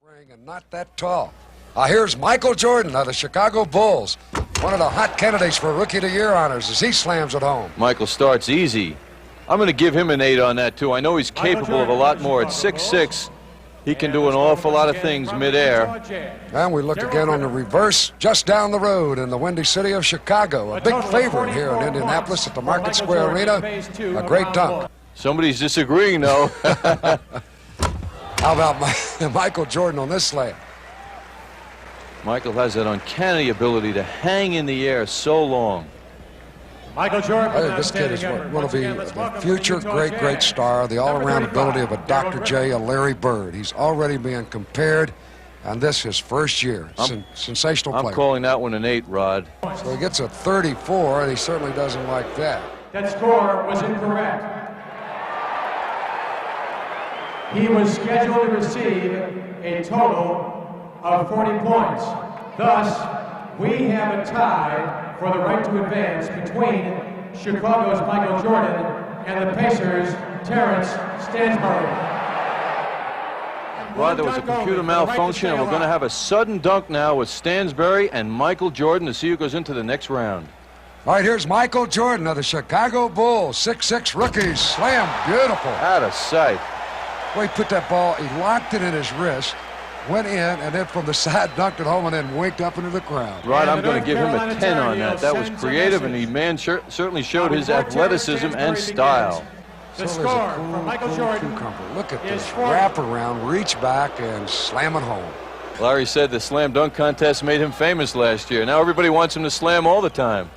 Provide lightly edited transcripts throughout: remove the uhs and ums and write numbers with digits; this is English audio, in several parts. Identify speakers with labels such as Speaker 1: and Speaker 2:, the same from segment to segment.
Speaker 1: And not that tall. Here's Michael Jordan of the Chicago Bulls, one of the hot candidates for Rookie of the Year honors as he slams it home.
Speaker 2: Michael starts easy. I'm going to give him an 8 on that, too. I know he's capable of a lot more. At 6'6", he can do an awful lot of things midair.
Speaker 1: And we look again on the reverse, just down the road in the windy city of Chicago. A big favorite here in Indianapolis at the Market Square Arena. A great dunk.
Speaker 2: Somebody's disagreeing, though.
Speaker 1: How about Michael Jordan on this slam?
Speaker 2: Michael has that uncanny ability to hang in the air so long.
Speaker 3: Michael Jordan.
Speaker 1: I think this kid is one of the future great star, the all-around ability of a Dr. J, a Larry Bird. He's already being compared, and this his first year. Sensational player.
Speaker 2: I'm calling that one an 8, Rod.
Speaker 1: So he gets a 34, and he certainly doesn't like that.
Speaker 3: That score was incorrect. He was scheduled to receive a total of 40 points. Thus, we have a tie for the right to advance between Chicago's Michael Jordan and the Pacers' Terrence Stansbury.
Speaker 2: Well, there was a computer malfunction, and we're going to have a sudden dunk now with Stansbury and Michael Jordan to see who goes into the next round.
Speaker 1: All right, here's Michael Jordan of the Chicago Bulls, 6'6" rookies. Slam, beautiful.
Speaker 2: Out of sight.
Speaker 1: Well, he put that ball, he locked it in his wrist, went in, and then from the side dunked it home and then winked up into the crowd.
Speaker 2: Rod, I'm going to give him a 10 on that. That was creative, and he certainly showed his athleticism and style.
Speaker 3: The score for Michael Jordan.
Speaker 1: Look at this wraparound, reach back, and slam it home.
Speaker 2: Larry said the slam dunk contest made him famous last year. Now everybody wants him to slam all the time.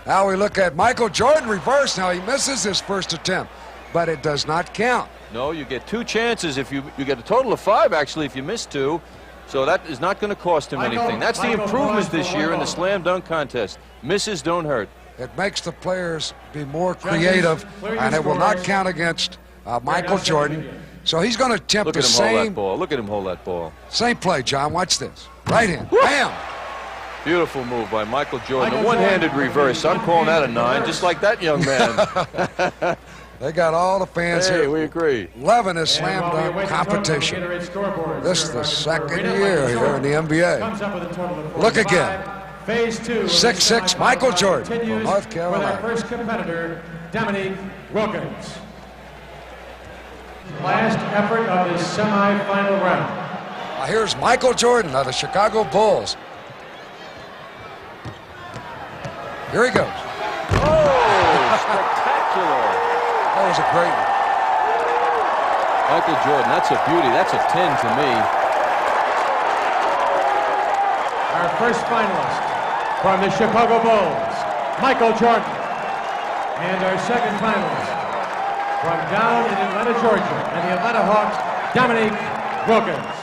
Speaker 1: Now we look at Michael Jordan reverse. Now he misses his first attempt, but it does not count.
Speaker 2: No, you get 2 chances. If you get a total of 5, actually, if you miss 2. So that is not going to cost him anything. That's the improvement this year in the slam dunk contest. Misses don't hurt.
Speaker 1: It makes the players be more creative, and it will not count against Michael Jordan. So he's going to attempt the same.
Speaker 2: Hold that ball. Look at him hold that ball.
Speaker 1: Same play, John. Watch this. Right hand. Bam!
Speaker 2: Beautiful move by Michael Jordan. The one-handed reverse. I'm calling that a 9, just like that young man.
Speaker 1: They got all the fans here.
Speaker 2: We agree.
Speaker 1: Loving this slam dunk competition. This is the second year here in the NBA. Look again.
Speaker 3: Phase 2.
Speaker 1: 6'6" Michael Jordan from North Carolina.
Speaker 3: With our first competitor, Dominique Wilkins. Last effort of this semi-final round.
Speaker 1: Here's Michael Jordan of the Chicago Bulls. Here he goes.
Speaker 2: Oh, spectacular.
Speaker 1: That was a great one.
Speaker 2: Michael Jordan, that's a beauty. That's a 10 to me.
Speaker 3: Our first finalist from the Chicago Bulls, Michael Jordan. And our second finalist from down in Atlanta, Georgia, and the Atlanta Hawks, Dominique Wilkins.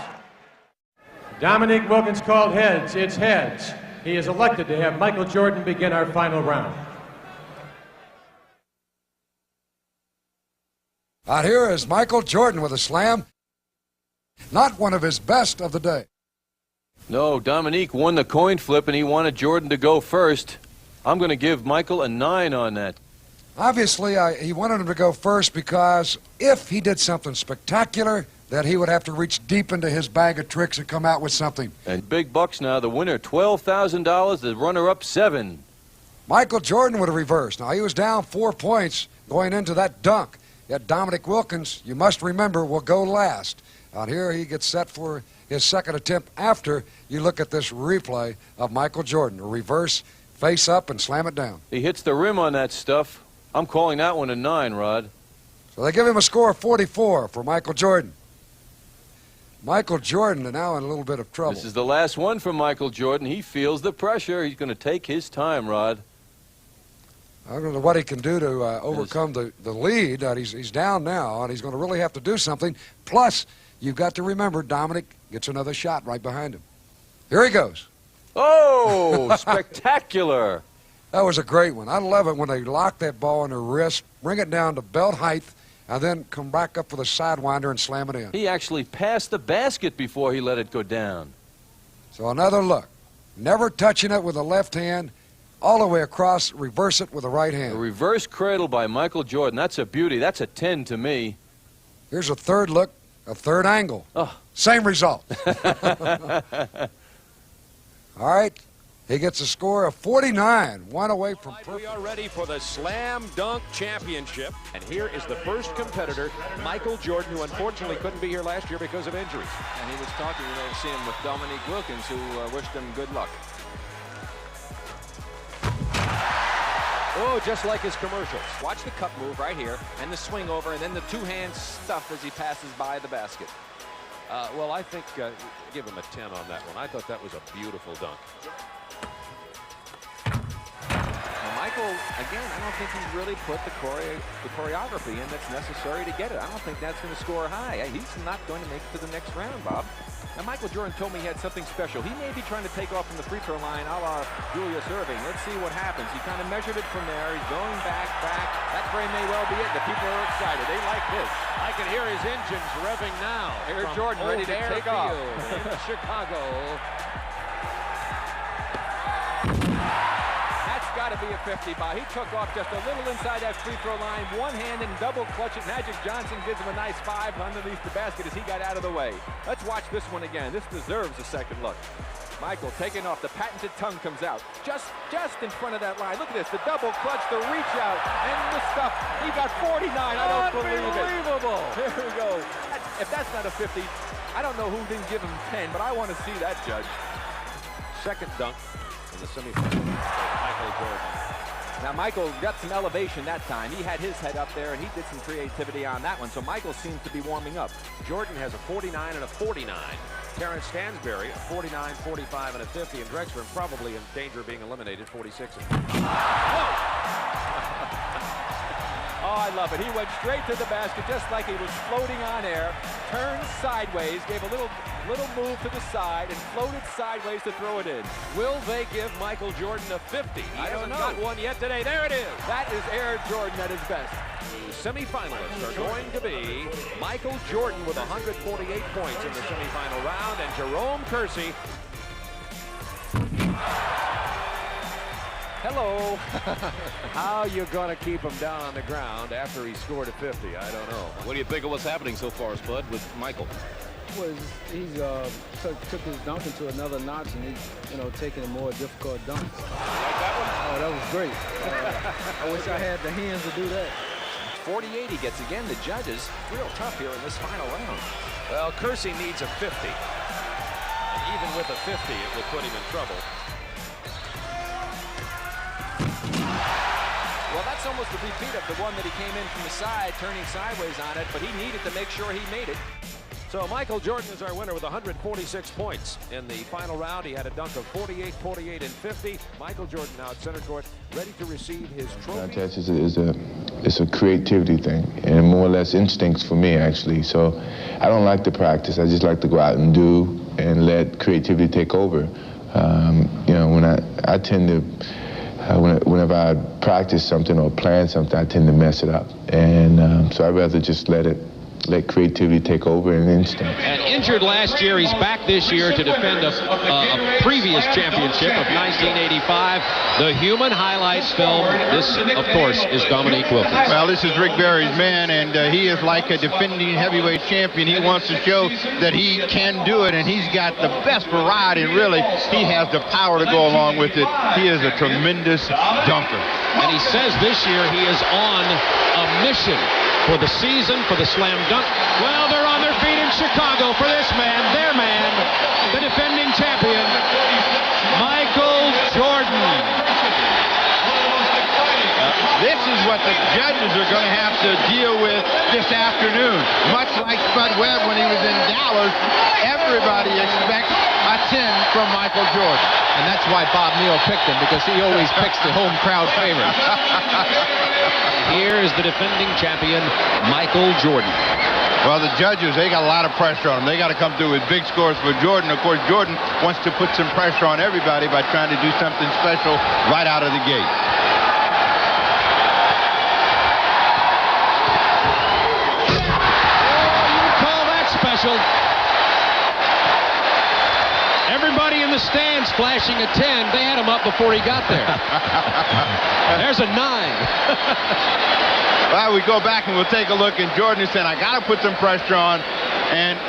Speaker 3: Dominique Wilkins called heads. It's heads. He is elected to have Michael Jordan begin our final round.
Speaker 1: Out here is Michael Jordan with a slam. Not one of his best of the day.
Speaker 2: No, Dominique won the coin flip, and he wanted Jordan to go first. I'm going to give Michael a 9 on that.
Speaker 1: Obviously, he wanted him to go first because if he did something spectacular, that he would have to reach deep into his bag of tricks and come out with something.
Speaker 2: And big bucks now. The winner, $12,000. The runner-up, 7.
Speaker 1: Michael Jordan would have reversed. Now, he was down 4 points going into that dunk. Yet Dominique Wilkins, you must remember, will go last. Out here, he gets set for his second attempt after you look at this replay of Michael Jordan. A reverse, face up, and slam it down.
Speaker 2: He hits the rim on that stuff. I'm calling that one a 9, Rod.
Speaker 1: So they give him a score of 44 for Michael Jordan. Michael Jordan is now in a little bit of trouble.
Speaker 2: This is the last one for Michael Jordan. He feels the pressure. He's going to take his time, Rod.
Speaker 1: I don't know what he can do to overcome the lead. He's down now, and he's going to really have to do something. Plus, you've got to remember, Dominic gets another shot right behind him. Here he goes.
Speaker 2: Oh, spectacular.
Speaker 1: That was a great one. I love it when they lock that ball in their wrist, bring it down to belt height, and then come back up with a sidewinder and slam it in.
Speaker 2: He actually passed the basket before he let it go down.
Speaker 1: So another look. Never touching it with the left hand. All the way across, reverse it with the right hand.
Speaker 2: A reverse cradle by Michael Jordan. That's a beauty. That's a 10 to me.
Speaker 1: Here's a third look, a third angle.
Speaker 2: Oh,
Speaker 1: Same result. All right. He gets a score of 49, one away from perfect.
Speaker 4: We are ready for the Slam Dunk Championship. And here is the first competitor, Michael Jordan, who unfortunately couldn't be here last year because of injuries.
Speaker 2: And he was talking, you know, to see him with Dominique Wilkins, who wished him good luck.
Speaker 4: Oh, just like his commercials. Watch the cut move right here, and the swing over, and then the two-hand stuff as he passes by the basket. Well, I think give him a 10 on that one. I thought that was a beautiful dunk.
Speaker 2: Michael, again, I don't think he's really put the choreography in that's necessary to get it. I don't think that's going to score high. He's not going to make it to the next round, Bob.
Speaker 4: Now, Michael Jordan told me he had something special. He may be trying to take off from the free throw line a la Julius Erving. Let's see what happens. He kind of measured it from there. He's going back. That frame may well be it. The people are excited. They like this. I can hear his engines revving now.
Speaker 2: Air Jordan ready to take off.
Speaker 4: In Chicago. Got to be a 50 by. He took off just a little inside that free throw line, one hand and double clutch it. Magic Johnson gives him a nice 5 underneath the basket as he got out of the way. Let's watch this one again. This deserves a second look. Michael taking off. The patented tongue comes out just in front of that line. Look at this, the double clutch, the reach out, and the stuff. He got 49. I don't believe it. Unbelievable. There we go. If that's not a 50, I don't know who didn't give him 10, but I want to see that, Judge. Second dunk in the semifinal. Michael Jordan. Now, Michael got some elevation that time. He had his head up there, and he did some creativity on that one. So Michael seems to be warming up. Jordan has a 49 and a 49. Terrence Stansberry, a 49, 45, and a 50. And Drexler probably in danger of being eliminated, 46. Oh, I love it. He went straight to the basket just like he was floating on air, turned sideways, gave a little move to the side, and floated sideways to throw it in. Will they give Michael Jordan a 50? He hasn't got one yet today. There it is. That is Air Jordan at his best. The semifinalists are going to be Michael Jordan with 148 points in the semifinal round, and Jerome Kersey. Hello. How you gonna keep him down on the ground after he scored a 50? I don't know.
Speaker 2: What do you think of what's happening so far, Spud, with Michael?
Speaker 5: Well, he's took his dunking to another notch, and he's taking a more difficult dunk.
Speaker 4: Like that one?
Speaker 5: Oh, that was great. I wish I had the hands to do that.
Speaker 4: 48 he gets again. The judges real tough here in this final round. Well, Kersey needs a 50. And even with a 50, it would put him in trouble. Well, that's almost a repeat of the one that he came in from the side, turning sideways on it, but he needed to make sure he made it. So Michael Jordan is our winner with 146 points. In the final round, he had a dunk of 48, 48, and 50. Michael Jordan now at center court, ready to receive his trophy.
Speaker 6: Contest is a creativity thing, and more or less instincts for me, actually. So I don't like to practice. I just like to go out and do and let creativity take over. When I tend to, whenever I practice something or plan something, I tend to mess it up. And so I'd rather just let creativity take over and instinct.
Speaker 7: And injured last year, he's back this year to defend a previous championship of 1985. The human highlights film. This, of course, is Dominique Wilkins.
Speaker 8: Well, this is Rick Barry's man, and he is like a defending heavyweight champion. He wants to show that he can do it, and he's got the best variety, and really, he has the power to go along with it. He is a tremendous dunker.
Speaker 7: And he says this year he is on a mission for the season, for the slam dunk. Well, they're on their feet in Chicago for this man, their man, the defending champion, Michael Jordan.
Speaker 8: This is what the judges are going to have to deal with this afternoon. Much like Spud Webb when he was in Dallas, everybody expects a 10 from Michael Jordan.
Speaker 5: And that's why Bob Neal picked him, because he always picks the home crowd favorite.
Speaker 7: Here is the defending champion, Michael Jordan.
Speaker 8: Well, the judges, they got a lot of pressure on them. They got to come through with big scores for Jordan. Of course, Jordan wants to put some pressure on everybody by trying to do something special right out of the gate.
Speaker 7: Special. Everybody in the stands flashing a 10. They had him up before he got there. There's a 9.
Speaker 8: Well, we go back and we'll take a look, and Jordan said, I got to put some pressure on, and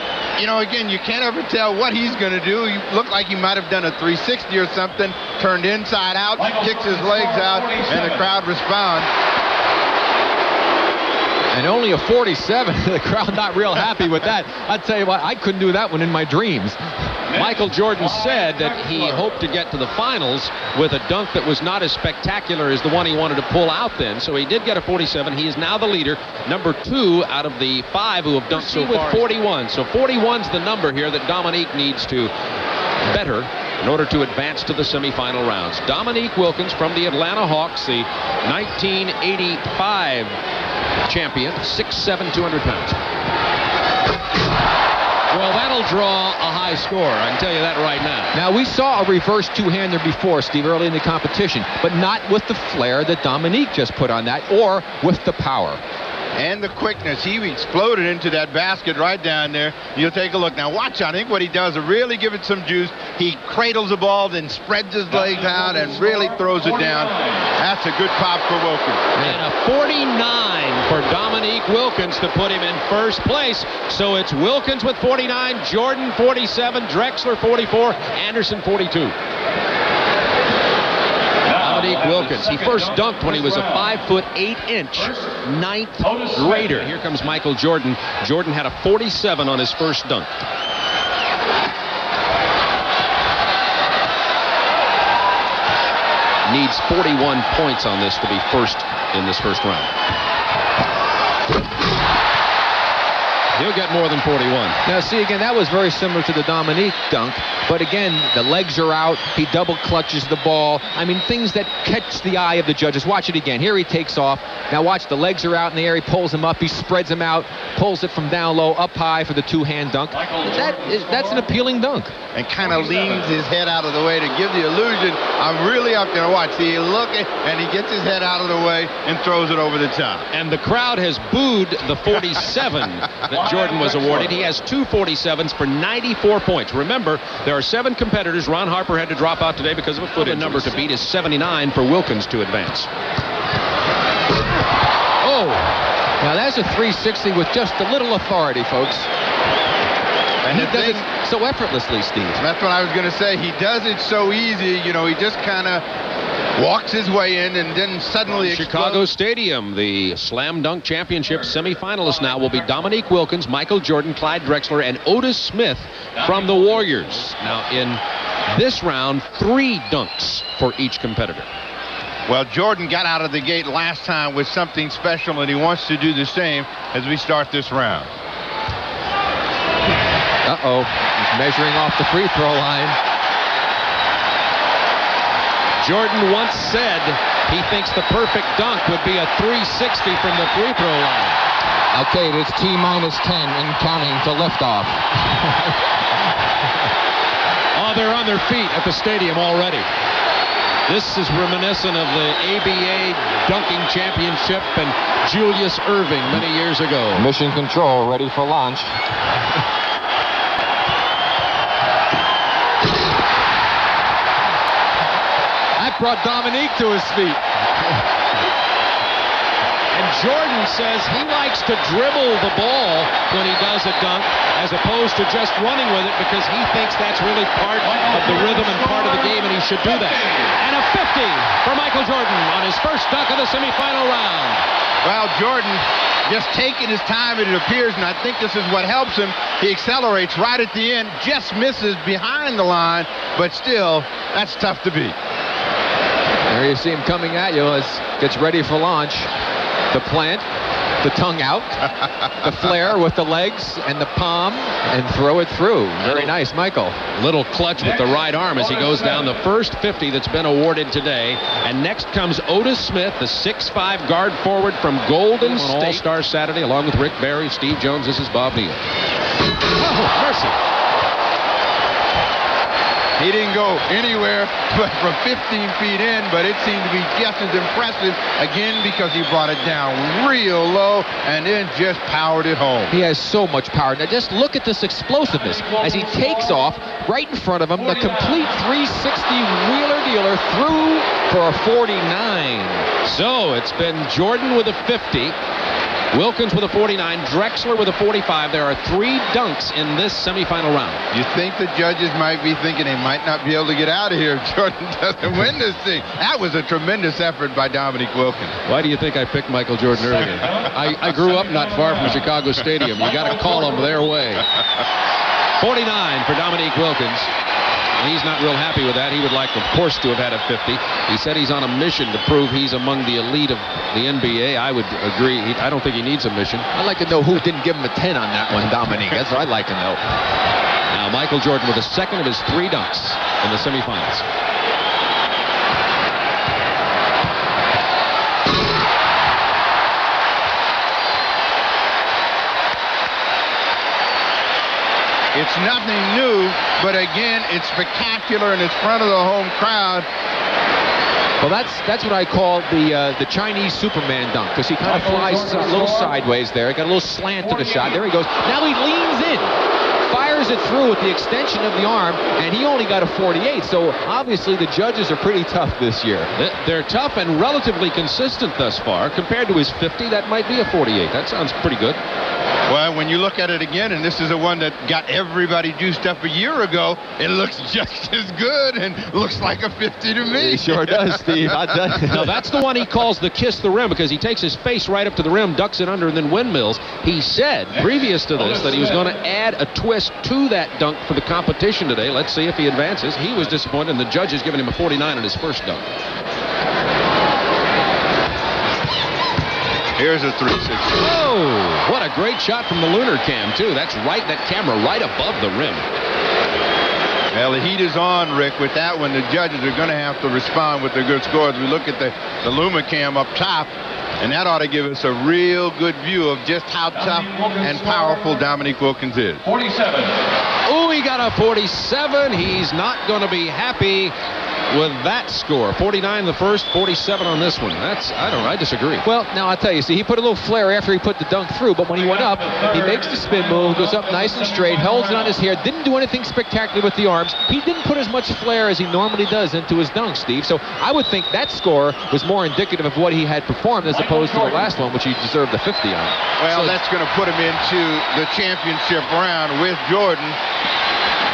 Speaker 8: you know, again, you can't ever tell what he's going to do. He looked like he might have done a 360 or something, turned inside out, kicks his legs out, and the crowd responds.
Speaker 9: And only a 47. The crowd not real happy with that. I'll tell you what, I couldn't do that one in my dreams.
Speaker 7: Michael Jordan said that he hoped to get to the finals with a dunk that was not as spectacular as the one he wanted to pull out then. So he did get a 47. He is now the leader, number 2 out of the 5 who have dunked so far. With 41. So 41's the number here that Dominique needs to better in order to advance to the semifinal rounds. Dominique Wilkins from the Atlanta Hawks, the 1985 champion, 6'7", 200 pounds. Well, that'll draw a high score, I can tell you that right now.
Speaker 9: Now, we saw a reverse two-hander before, Steve, early in the competition, but not with the flair that Dominique just put on that, or with the power.
Speaker 8: And the quickness. He exploded into that basket right down there. You'll take a look. Now watch, I think what he does to really give it some juice, he cradles the ball, then spreads his legs out and really throws it down. That's a good pop for Wilkins.
Speaker 7: And a 49 for Dominique Wilkins to put him in first place. So it's Wilkins with 49, Jordan 47, Drexler 44, Anderson 42. Dominique Wilkins. He first dunked when he was a 5'8", 9th grader. Here comes Michael Jordan. Jordan had a 47 on his first dunk. Needs 41 points on this to be first in this first round. He'll get more than 41.
Speaker 9: Now, see, again, that was very similar to the Dominique dunk. But again, the legs are out. He double clutches the ball. I mean, things that catch the eye of the judges. Watch it again. Here he takes off. Now watch, the legs are out in the air. He pulls them up. He spreads them out. Pulls it from down low, up high for the two-hand dunk. That's an appealing dunk.
Speaker 8: And kind of leans his head out of the way to give the illusion, I'm really up there. Watch, see, look, and he gets his head out of the way and throws it over the top.
Speaker 7: And the crowd has booed the 47 that Jordan was awarded. He has 2 47s for 94 points. Remember, there are 7 competitors. Ron Harper had to drop out today because of a foot injury. The number to beat is 79 for Wilkins to advance.
Speaker 9: Oh, now that's a 360 with just a little authority, folks. And he does it so effortlessly, Steve.
Speaker 8: That's what I was going to say. He does it so easy. You know, he just kind of walks his way in and then suddenly explodes.
Speaker 7: Chicago Stadium, the Slam Dunk Championship semifinalists now will be Dominique Wilkins, Michael Jordan, Clyde Drexler, and Otis Smith from the Warriors. Now, in this round, 3 dunks for each competitor.
Speaker 8: Well, Jordan got out of the gate last time with something special, and he wants to do the same as we start this round.
Speaker 9: Uh-oh, he's measuring off the free throw line.
Speaker 7: Jordan once said he thinks the perfect dunk would be a 360 from the free throw line.
Speaker 9: Okay, it is T-10 and counting to liftoff.
Speaker 7: Oh, they're on their feet at the stadium already. This is reminiscent of the ABA Dunking Championship and Julius Erving many years ago.
Speaker 9: Mission control, ready for launch. That brought Dominique to his feet.
Speaker 7: And Jordan says he likes to dribble the ball when he does a dunk as opposed to just running with it because he thinks that's really part of the rhythm and part of the game, and he should do that. And a 50 for Michael Jordan on his first dunk of the semifinal round.
Speaker 8: Well, Jordan just taking his time, it appears, and I think this is what helps him. He accelerates right at the end, just misses behind the line, but still, that's tough to beat.
Speaker 9: There you see him coming at you as gets ready for launch. The plant, the tongue out, the flare with the legs and the palm, and throw it through. Very nice, Michael.
Speaker 7: Little clutch with the right arm as he goes down the first 50 that's been awarded today. And next comes Otis Smith, the 6'5" guard forward from Golden State. All-Star Saturday, along with Rick Barry, Steve Jones. This is Bob Neal. Oh, mercy.
Speaker 8: He didn't go anywhere but from 15 feet in, but it seemed to be just as impressive, again, because he brought it down real low and then just powered it home.
Speaker 9: He has so much power. Now just look at this explosiveness as he takes off right in front of him, the complete 360 wheeler-dealer through for a 49.
Speaker 7: So it's been Jordan with a 50. Wilkins with a 49, Drexler with a 45. There are 3 dunks in this semifinal round.
Speaker 8: You think the judges might be thinking they might not be able to get out of here if Jordan doesn't win this thing. That was a tremendous effort by Dominique Wilkins.
Speaker 7: Why do you think I picked Michael Jordan earlier? I grew up not far from Chicago Stadium. You got to call them their way. 49 for Dominique Wilkins. He's not real happy with that. He would like, of course, to have had a 50. He said he's on a mission to prove he's among the elite of the NBA. I would agree. I don't think he needs a mission.
Speaker 9: I'd like to know who didn't give him a 10 on that one, Dominique. That's what I'd like to know.
Speaker 7: Now, Michael Jordan with the second of his 3 dunks in the semifinals.
Speaker 8: It's nothing new, but again, it's spectacular and it's front of the home crowd.
Speaker 9: Well, that's what I call the Chinese Superman dunk, because he kind of flies a little sideways there. He got a little slant to the shot. There he goes. Now he leans in, fires it through with the extension of the arm, and he only got a 48. So obviously the judges are pretty tough this year.
Speaker 7: They're tough and relatively consistent thus far. Compared to his 50, that might be a 48. That sounds pretty good.
Speaker 8: Well, when you look at it again, and this is the one that got everybody juiced up a year ago, it looks just as good and looks like a 50 to me.
Speaker 9: He sure does, Steve.
Speaker 7: Now, that's the one he calls the kiss the rim, because he takes his face right up to the rim, ducks it under, and then windmills. He said previous to this that he was going to add a twist to that dunk for the competition today. Let's see if he advances. He was disappointed, and the judges giving him a 49 on his first dunk.
Speaker 8: Here's a 360.
Speaker 7: Oh, what a great shot from the lunar cam, too. That's right, that camera right above the rim.
Speaker 8: Well, the heat is on, Rick. With that one, the judges are going to have to respond with their good scores. We look at the Lumicam up top, and that ought to give us a real good view of just how tough and powerful Dominique Wilkins is.
Speaker 7: 47. Oh, he got a 47. He's not going to be happy with that score. 49 the first, 47 on this one. I disagree.
Speaker 9: Well, now I'll tell you, see, he put a little flare after he put the dunk through, but when he went up, he makes the spin move, goes up nice and straight, holds it on his hair, didn't do anything spectacular with the arms. He didn't put as much flair as he normally does into his dunk, Steve. So I would think that score was more indicative of what he had performed as opposed to the last one, which he deserved the 50 on.
Speaker 8: Well,
Speaker 9: so
Speaker 8: that's going to put him into the championship round with Jordan.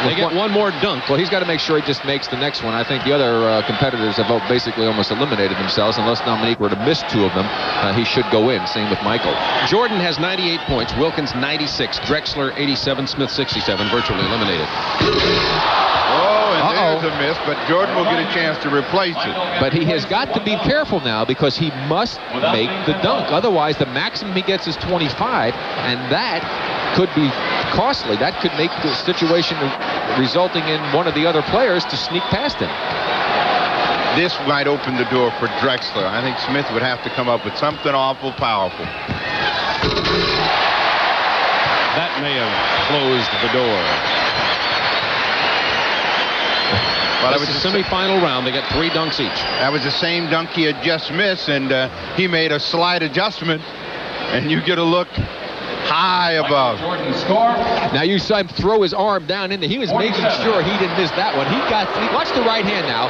Speaker 7: They get one more dunk.
Speaker 9: Well, he's got to make sure he just makes the next one. I think the other competitors have basically almost eliminated themselves. Unless Dominique were to miss 2 of them, he should go in. Same with Michael.
Speaker 7: Jordan has 98 points. Wilkins 96. Drexler 87. Smith 67. Virtually eliminated.
Speaker 8: Oh, and there's a miss, but Jordan will get a chance to replace it.
Speaker 9: But he has got to be careful now, because he must make the dunk. Otherwise, the maximum he gets is 25, and that could be costly. That could make the situation resulting in one of the other players to sneak past him.
Speaker 8: This might open the door for Drexler. I think Smith would have to come up with something awful powerful.
Speaker 7: That may have closed the door. Well, this is the semifinal round. They got 3 dunks each.
Speaker 8: That was the same dunk he had just missed, and he made a slight adjustment, and you get a look high above.
Speaker 9: Now you saw him throw his arm down in there. He was making sure he didn't miss that one. Watch the right hand now.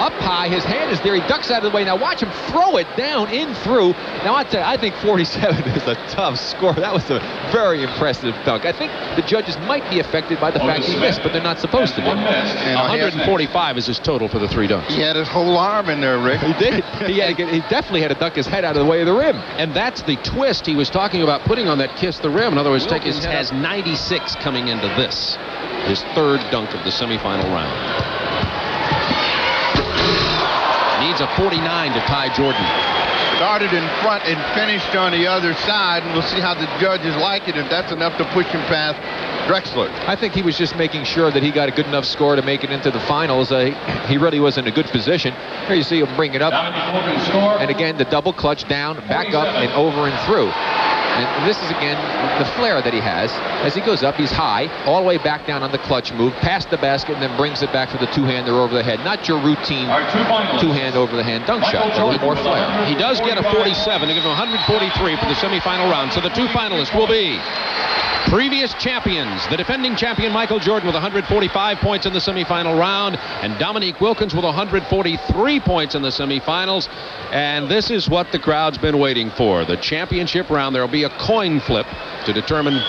Speaker 9: Up high, his hand is there. He ducks out of the way. Now watch him throw it down in through. Now I think 47 is a tough score. That was a very impressive dunk. I think the judges might be affected by the fact he missed, but they're not supposed to be.
Speaker 7: 145 is his total for the 3 dunks.
Speaker 8: He had his whole arm in there, Rick.
Speaker 9: He did. He definitely had to duck his head out of the way of the rim.
Speaker 7: And that's the twist he was talking about putting on that kiss the rim. In other words, Wilkins has 96 coming into this, his 3rd dunk of the semifinal round. Needs a 49 to tie Jordan.
Speaker 8: Started in front and finished on the other side, and we'll see how the judges like it, if that's enough to push him past Drexler.
Speaker 9: I think he was just making sure that he got a good enough score to make it into the finals. He really was in a good position. Here you see him bring it up. And again, the double clutch down, back up, and over and through. And this is, again, the flair that he has. As he goes up, he's high, all the way back down on the clutch move, past the basket, and then brings it back for the 2-hander over the head. Not your routine 2-hand over the hand dunk shot. A little more flair.
Speaker 7: He does get a 47 to give him 143 for the semifinal round. So the 2 finalists will be Previous champions, the defending champion Michael Jordan with 145 points in the semifinal round, and Dominique Wilkins with 143 points in the semifinals. And this is what the crowd's been waiting for. The championship round. There will be a coin flip to determine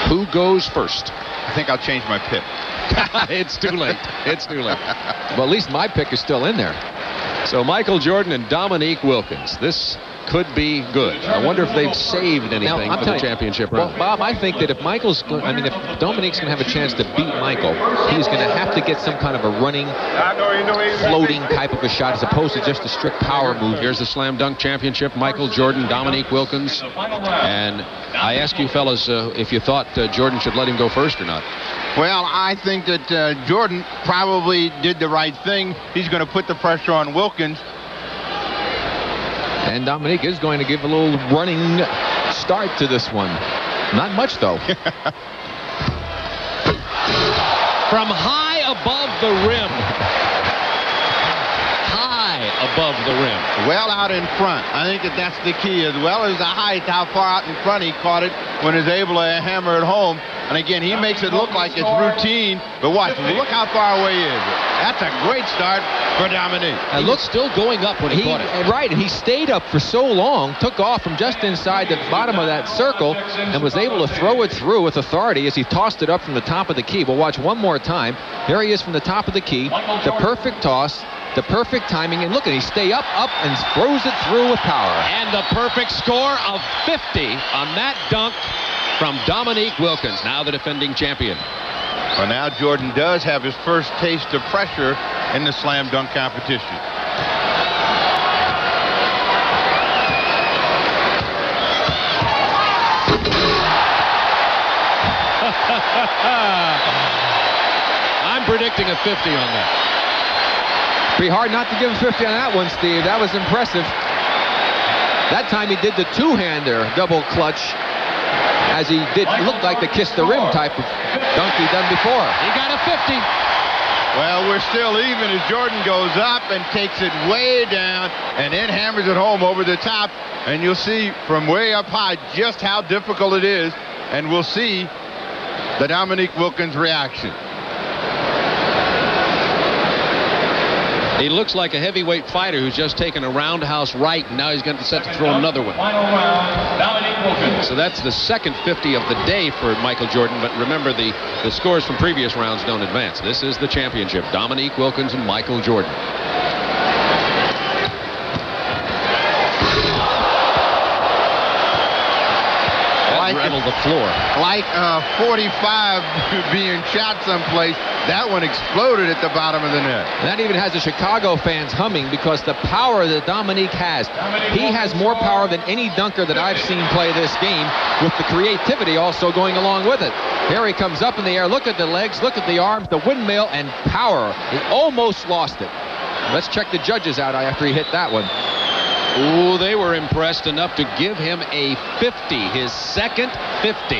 Speaker 7: who goes first.
Speaker 8: I think I'll change my pick.
Speaker 7: It's too late. It's too late. Well, at least my pick is still in there. So Michael Jordan and Dominique Wilkins. This could be good. I wonder if they've saved anything for the championship round.
Speaker 9: Well, Bob, I think that if if Dominique's going to have a chance to beat Michael, he's going to have to get some kind of a running, floating type of a shot as opposed to just a strict power move.
Speaker 7: Here's the slam dunk championship. Michael Jordan, Dominique Wilkins. And I ask you fellas if you thought Jordan should let him go first or not.
Speaker 8: Well, I think that Jordan probably did the right thing. He's going to put the pressure on Wilkins.
Speaker 9: And Dominique is going to give a little running start to this one. Not much, though.
Speaker 7: From high above the rim. High above the rim.
Speaker 8: Well out in front. I think that's the key, as well as the height, how far out in front he caught it when he's able to hammer it home. And again, he makes it look like it's routine, but watch, look how far away he is. That's a great start for Dominique.
Speaker 7: And look, still going up when he caught it.
Speaker 9: Right, and he stayed up for so long, took off from just inside the bottom of that circle, and was able to throw it through with authority as he tossed it up from the top of the key. We'll watch one more time. Here he is from the top of the key, the perfect toss, the perfect timing, and look at he stay up, and throws it through with power.
Speaker 7: And the perfect score of 50 on that dunk from Dominique Wilkins, now the defending champion.
Speaker 8: Well, now Jordan does have his first taste of pressure in the slam dunk competition.
Speaker 7: I'm predicting a 50 on that.
Speaker 9: Pretty hard not to give him 50 on that one, Steve. That was impressive. That time he did the two-hander double clutch, as he did look like the kiss the rim type of dunk he done before.
Speaker 7: He got a 50.
Speaker 8: Well, we're still even as Jordan goes up and takes it way down and then hammers it home over the top. And you'll see from way up high just how difficult it is. And we'll see the Dominique Wilkins reaction.
Speaker 7: He looks like a heavyweight fighter who's just taken a roundhouse right, and now he's going to set to throw another one. So that's the second 50 of the day for Michael Jordan, but remember the scores from previous rounds don't advance. This is the championship. Dominique Wilkins and Michael Jordan. Rattled the floor.
Speaker 8: Like 45 being shot someplace, that one exploded at the bottom of the net.
Speaker 9: And that even has the Chicago fans humming because the power that Dominique has. He has more power than any dunker that I've seen play this game, with the creativity also going along with it. Here he comes up in the air. Look at the legs, look at the arms, the windmill, and power. He almost lost it. Let's check the judges out after he hit that one.
Speaker 7: Ooh, they were impressed enough to give him a 50, his second 50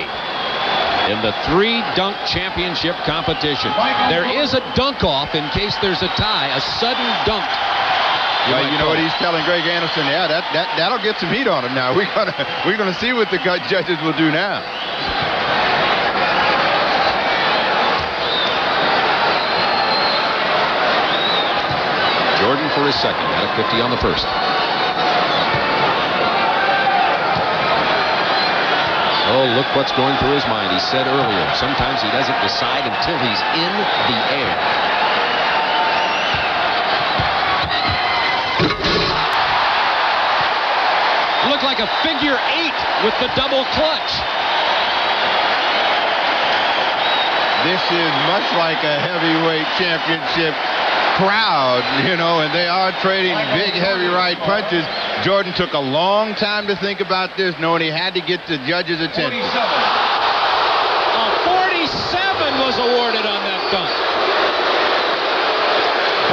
Speaker 7: in the three-dunk championship competition. There is a dunk-off in case there's a tie, a sudden dunk.
Speaker 8: You know what he's telling Greg Anderson? Yeah, that'll get some heat on him now. We're gonna see what the judges will do now.
Speaker 7: Jordan for his second, got a 50 on the first. Oh, look what's going through his mind. He said earlier, sometimes he doesn't decide until he's in the air. Looked like a figure 8 with the double clutch.
Speaker 8: This is much like a heavyweight championship crowd, and they are trading big, heavy right punches. Jordan took a long time to think about this, knowing he had to get the judges' attention.
Speaker 7: A 47 was awarded on that dunk.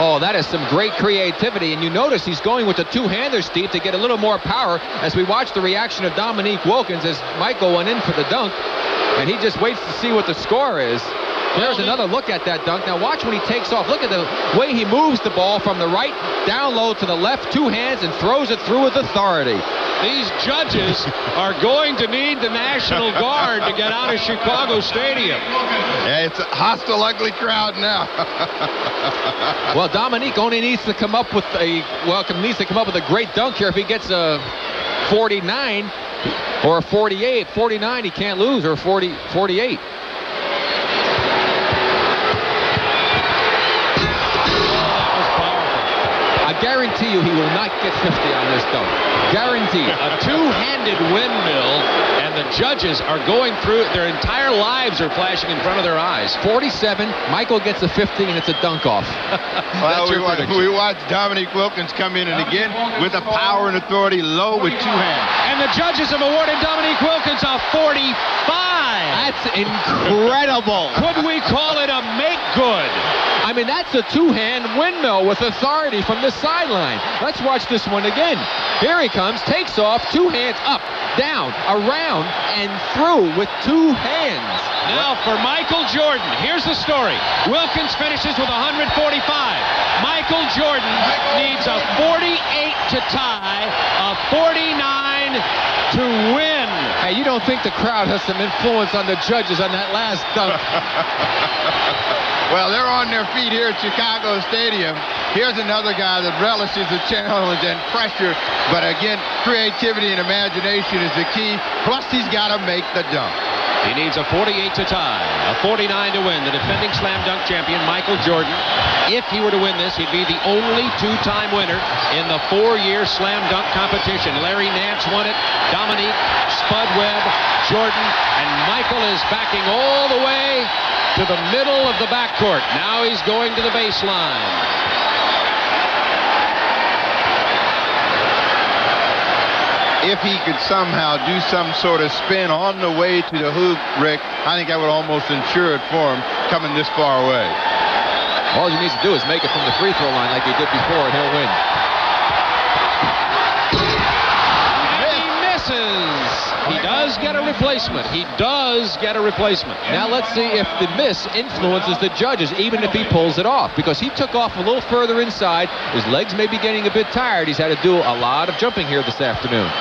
Speaker 9: Oh, that is some great creativity. And you notice he's going with the two-hander, Steve, to get a little more power as we watch the reaction of Dominique Wilkins as Michael went in for the dunk. And he just waits to see what the score is. There's another look at that dunk. Now watch when he takes off. Look at the way he moves the ball from the right down low to the left, two hands, and throws it through with authority.
Speaker 7: These judges are going to need the National Guard to get out of Chicago Stadium.
Speaker 8: Yeah, it's a hostile, ugly crowd now.
Speaker 9: Well, Dominique only needs to come up with a great dunk here. If he gets a 49 or a 48, 49 he can't lose, or 48. I guarantee you he will not get 50 on this dunk. Guaranteed.
Speaker 7: A two-handed windmill, and the judges are going through it. Their entire lives are flashing in front of their eyes.
Speaker 9: 47, Michael gets a 50, and it's a dunk off.
Speaker 8: Well, we watched Dominique Wilkins come in and again with a power and authority low with two hands.
Speaker 7: And the judges have awarded Dominique Wilkins a 45.
Speaker 9: That's incredible.
Speaker 7: Could we call it a make good?
Speaker 9: I mean, that's a two-hand windmill with authority from the sideline. Let's watch this one again. Here he comes, takes off, two hands up, down, around, and through with two hands.
Speaker 7: Now for Michael Jordan. Here's the story. Wilkins finishes with 145. Michael Jordan needs a 48 to tie, a 49 to win.
Speaker 9: Hey, you don't think the crowd has some influence on the judges on that last dunk?
Speaker 8: Well, they're on their feet here at Chicago Stadium. Here's another guy that relishes the challenge and pressure. But again, creativity and imagination is the key. Plus, he's got to make the dunk.
Speaker 7: He needs a 48 to tie, a 49 to win. The defending slam dunk champion, Michael Jordan. If he were to win this, he'd be the only two-time winner in the 4-year slam dunk competition. Larry Nance won it, Dominique, Spud Webb, Jordan, and Michael is backing all the way to the middle of the backcourt. Now he's going to the baseline.
Speaker 8: If he could somehow do some sort of spin on the way to the hoop, Rick, I think that would almost ensure it for him coming this far away.
Speaker 9: All he needs to do is make it from the free throw line like he did before, and he'll win.
Speaker 7: And he misses. He does get a replacement. He does get a replacement.
Speaker 9: Now let's see if the miss influences the judges, even if he pulls it off, because he took off a little further inside. His legs may be getting a bit tired. He's had to do a lot of jumping here this afternoon.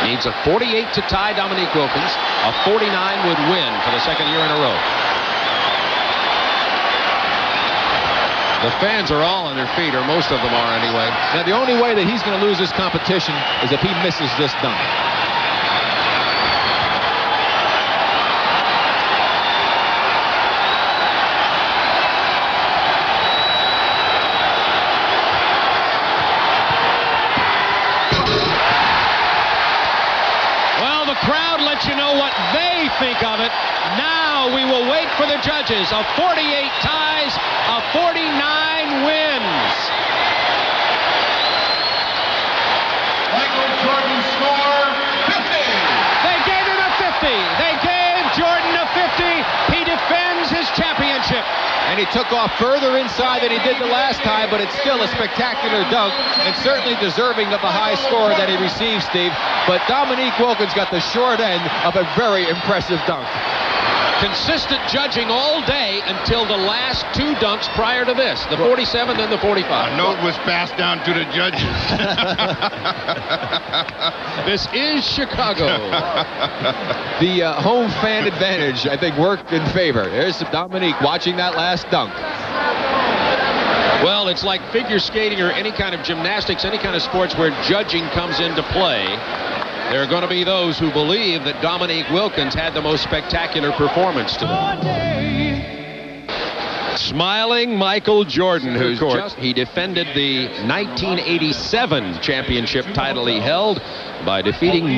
Speaker 7: Needs a 48 to tie Dominique Wilkins. A 49 would win for the second year in a row. The fans are all on their feet, or most of them are anyway.
Speaker 9: Now the only way that he's going to lose this competition is if he misses this dunk.
Speaker 7: You know what they think of it. Now we will wait for the judges. A 48 ties, a 49 wins.
Speaker 8: Michael Jordan score 50.
Speaker 7: They gave him a 50. They gave Jordan a 50. He defends his championship.
Speaker 9: And he took off further inside than he did the last time, but it's still a spectacular dunk, and certainly deserving of the high score that he received, Steve. But Dominique Wilkins got the short end of a very impressive dunk.
Speaker 7: Consistent judging all day until the last two dunks prior to this, the 47 and the 45.
Speaker 8: A note was passed down to the judges.
Speaker 7: This is Chicago.
Speaker 9: The home fan advantage, I think, worked in favor. There's Dominique watching that last dunk.
Speaker 7: Well, it's like figure skating or any kind of gymnastics, any kind of sports where judging comes into play. There are going to be those who believe that Dominique Wilkins had the most spectacular performance today. Smiling Michael Jordan, he defended the 1987 championship title he held by defeating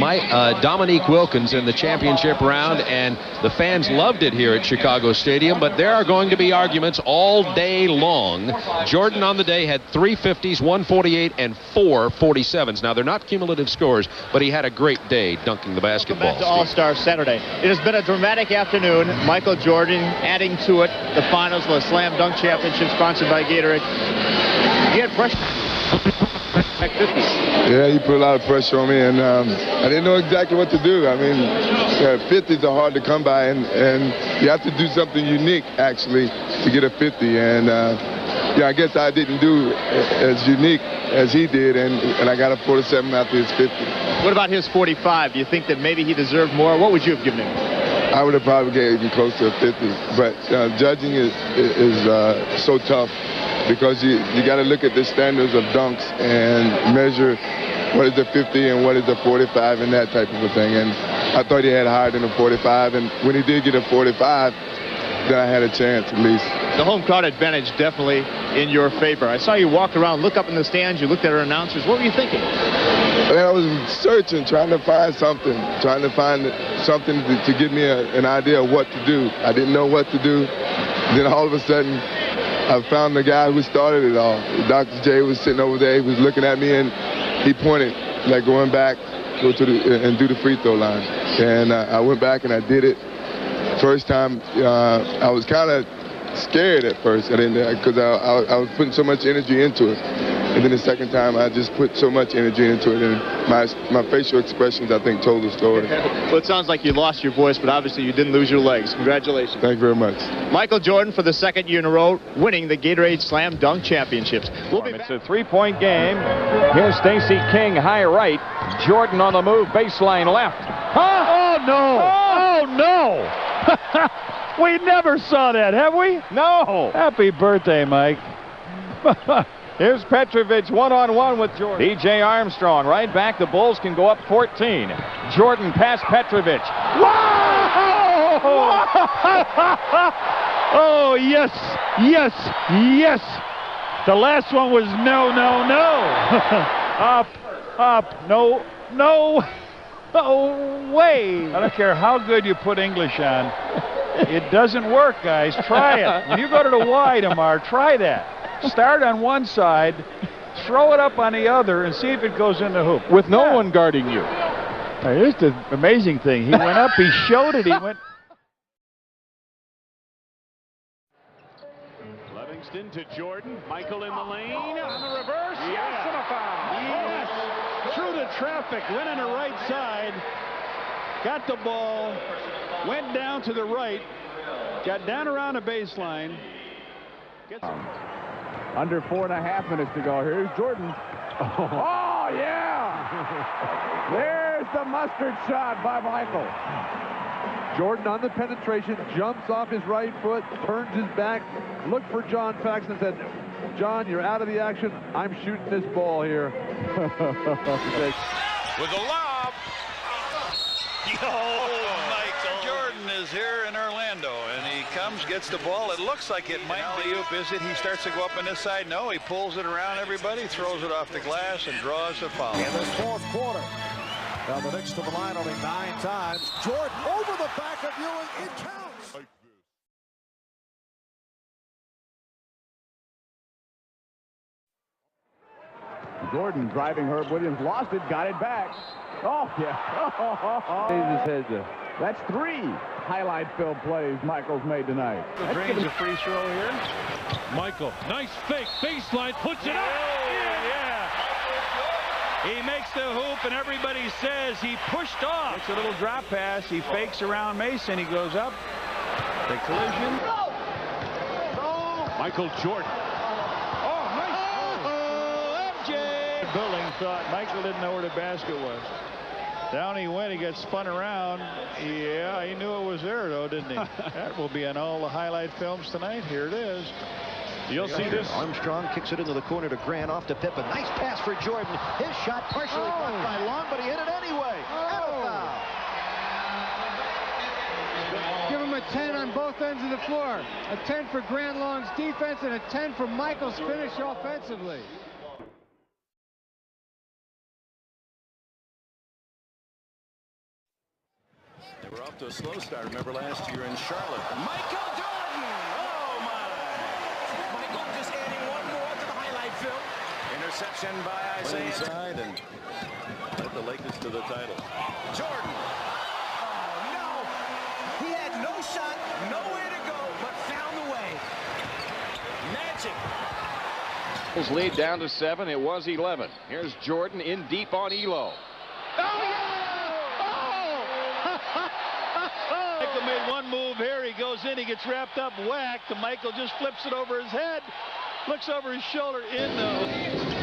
Speaker 7: Dominique Wilkins in the championship round, and the fans loved it here at Chicago Stadium, but there are going to be arguments all day long. Jordan on the day had 3 50s, 1 48, and 4 47s. Now, they're not cumulative scores, but he had a great day dunking the basketball.
Speaker 10: Welcome back to All-Star Saturday. It has been a dramatic afternoon. Michael Jordan adding to it the finals of the Slam Dunk Championship sponsored by Gatorade. He had pressure.
Speaker 6: Yeah, he put a lot of pressure on me, and I didn't know exactly what to do. I mean, 50s are hard to come by, and you have to do something unique, actually, to get a 50. And yeah, I guess I didn't do as unique as he did, and I got a 47 after his 50.
Speaker 10: What about his 45? Do you think that maybe he deserved more? What would you have given him?
Speaker 6: I would have probably gave him close to a 50, but judging is so tough because you got to look at the standards of dunks and measure what is the 50 and what is the 45 and that type of a thing. And I thought he had higher than a 45, and when he did get a 45, then I had a chance at least.
Speaker 10: The home crowd advantage definitely in your favor. I saw you walk around, look up in the stands, you looked at our announcers. What were you thinking?
Speaker 6: I was searching, trying to find something to give me an idea of what to do. I didn't know what to do. Then all of a sudden, I found the guy who started it all. Dr. J was sitting over there. He was looking at me, and he pointed, like going back, go to and do the free throw line. And I went back and I did it. First time, I was kind of scared at first. I didn't, because I was putting so much energy into it. And then the second time, I just put so much energy into it, and my facial expressions, I think, told the story.
Speaker 10: Well, it sounds like you lost your voice, but obviously you didn't lose your legs. Congratulations.
Speaker 6: Thank you very much.
Speaker 10: Michael Jordan, for the second year in a row, winning the Gatorade Slam Dunk Championships.
Speaker 11: It's a three-point game. Here's Stacey King, high right. Jordan on the move, baseline left. Huh? Oh, no. Oh, no. We never saw that, have we? No. Happy birthday, Mike. Here's Petrovic one-on-one with Jordan. DJ Armstrong right back. The Bulls can go up 14. Jordan past Petrovic. Whoa! Oh, yes, yes, yes. The last one was no, no, no. Up, no, no. No way. I don't care how good you put English on. It doesn't work, guys. Try it. When you go to the Y tomorrow, try that. Start on one side, throw it up on the other, and see if it goes in the hoop. With no one guarding you. Here's the amazing thing. He went up, he showed it, he went. Livingston to Jordan. Michael in the lane. On the reverse. Yes, and a foul. Yes. Through the traffic, went on the right side. Got the ball. Went down to the right. Got down around the baseline. Under 4.5 minutes to go. Here's Jordan. Oh, yeah! There's the mustard shot by Michael.
Speaker 12: Jordan on the penetration, jumps off his right foot, turns his back, looked for John Faxon and said, John, you're out of the action. I'm shooting this ball here.
Speaker 13: With a lob. Michael Jordan is here in Orlando, and he comes, gets the ball. It looks like it might be oop. Is it? He starts to go up on this side. No, he pulls it around everybody, throws it off the glass, and draws the foul.
Speaker 14: In this fourth quarter, now the Knicks to the line only 9 times. Jordan over the back of Ewing. It counts.
Speaker 11: Jordan driving Herb Williams, lost it, got it back. Oh, yeah. That's 3 highlight film plays Michael's made tonight.
Speaker 13: Drains a free throw here.
Speaker 15: Michael, nice fake, baseline, puts it up. Yeah. He makes the hoop, and everybody says he pushed off.
Speaker 11: It's a little drop pass. He fakes around Mason. He goes up. The collision.
Speaker 15: Michael Jordan.
Speaker 11: Oh, nice. MJ. Building thought Michael didn't know where the basket was. Down he went. He got spun around. Yeah, he knew it was there, though, didn't he? That will be on all the highlight films tonight. Here it is. You'll see this.
Speaker 14: Armstrong kicks it into the corner to Grant, off to Pippen. Nice pass for Jordan. His shot partially blocked by Long, but he hit it anyway. And a foul.
Speaker 16: Give him a 10 on both ends of the floor. A 10 for Grant Long's defense and a 10 for Michael's finish offensively.
Speaker 13: They were off to a slow start, remember last year in Charlotte. Michael Jordan! Oh, my! Michael just adding one more to the highlight film. Interception by Isaiah. Inside and led the Lakers to the title. Jordan! Oh, no! He had no shot, nowhere to go, but found the way. Magic!
Speaker 7: Bulls lead down to 7. It was 11. Here's Jordan in deep on Elo.
Speaker 11: Michael made one move here. He goes in. He gets wrapped up, whacked. And Michael just flips it over his head.
Speaker 15: Looks over his shoulder in the...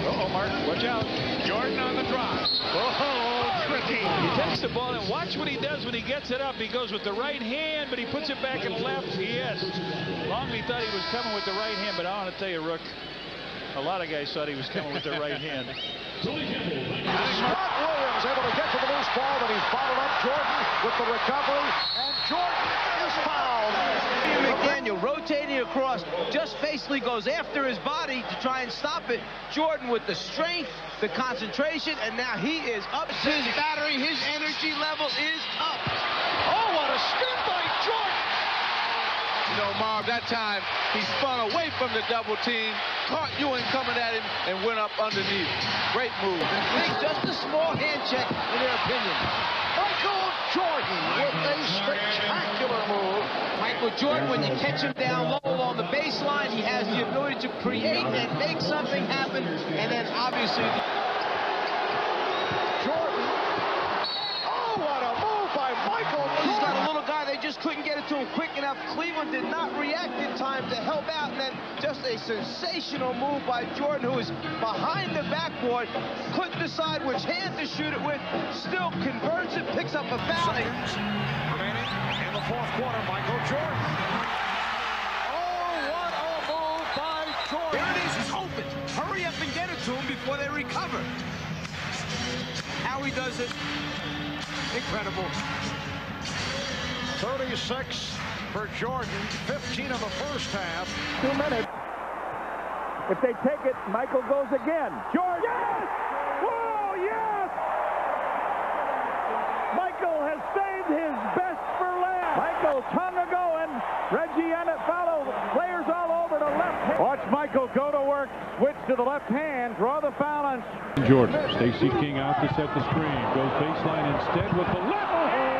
Speaker 15: Uh-oh, Mark, watch out. Jordan on the drive. Oh, tricky. He takes the ball and watch what he does when he gets it up. He goes with the right hand, but he puts it back in the left. Yes. Longley thought he was coming with the right hand, but I want to tell you, Rook, a lot of guys thought he was coming with the right hand.
Speaker 14: Scott Williams able to get to the loose ball, but he's followed up Jordan with the recovery, and Jordan is fouled.
Speaker 17: McDaniel rotating across, just basically goes after his body to try and stop it. Jordan with the strength, the concentration, and now he is up. His battery, his energy level is up.
Speaker 14: Oh, what a step by Jordan!
Speaker 18: You know, Marv, that time he spun away from the double team, caught Ewing coming at him, and went up underneath. Great move.
Speaker 17: Just a small hand check, in their opinion.
Speaker 14: Michael Jordan with a spectacular move.
Speaker 17: Michael Jordan, when you catch him down low along the baseline, he has the ability to create and make something happen, and then obviously...
Speaker 14: Jordan. Oh, what a move by Michael Jordan.
Speaker 17: He's got a little guy, they just couldn't get it to him quick enough. Cleveland did not react in time to help out, and then just a sensational move by Jordan, who is behind the backboard, couldn't decide which hand to shoot it with, still converts it, picks up a foul.
Speaker 14: Remaining in the fourth quarter, Michael Jordan. Oh, what a move by Jordan.
Speaker 17: There it is, he's open. Hurry up and get it to him before they recover. How he does it, incredible.
Speaker 14: 36 for Jordan, 15 of the first half.
Speaker 11: 2 minutes. If they take it, Michael goes again. Jordan! Yes! Whoa, yes! Michael has saved his best for last. Michael tongue a-going. Reggie Emmett follows. Players all over the left hand. Watch Michael go to work. Switch to the left hand. Draw the foul on
Speaker 15: Jordan. Stacey King out to set the screen. Goes baseline instead with the left hand.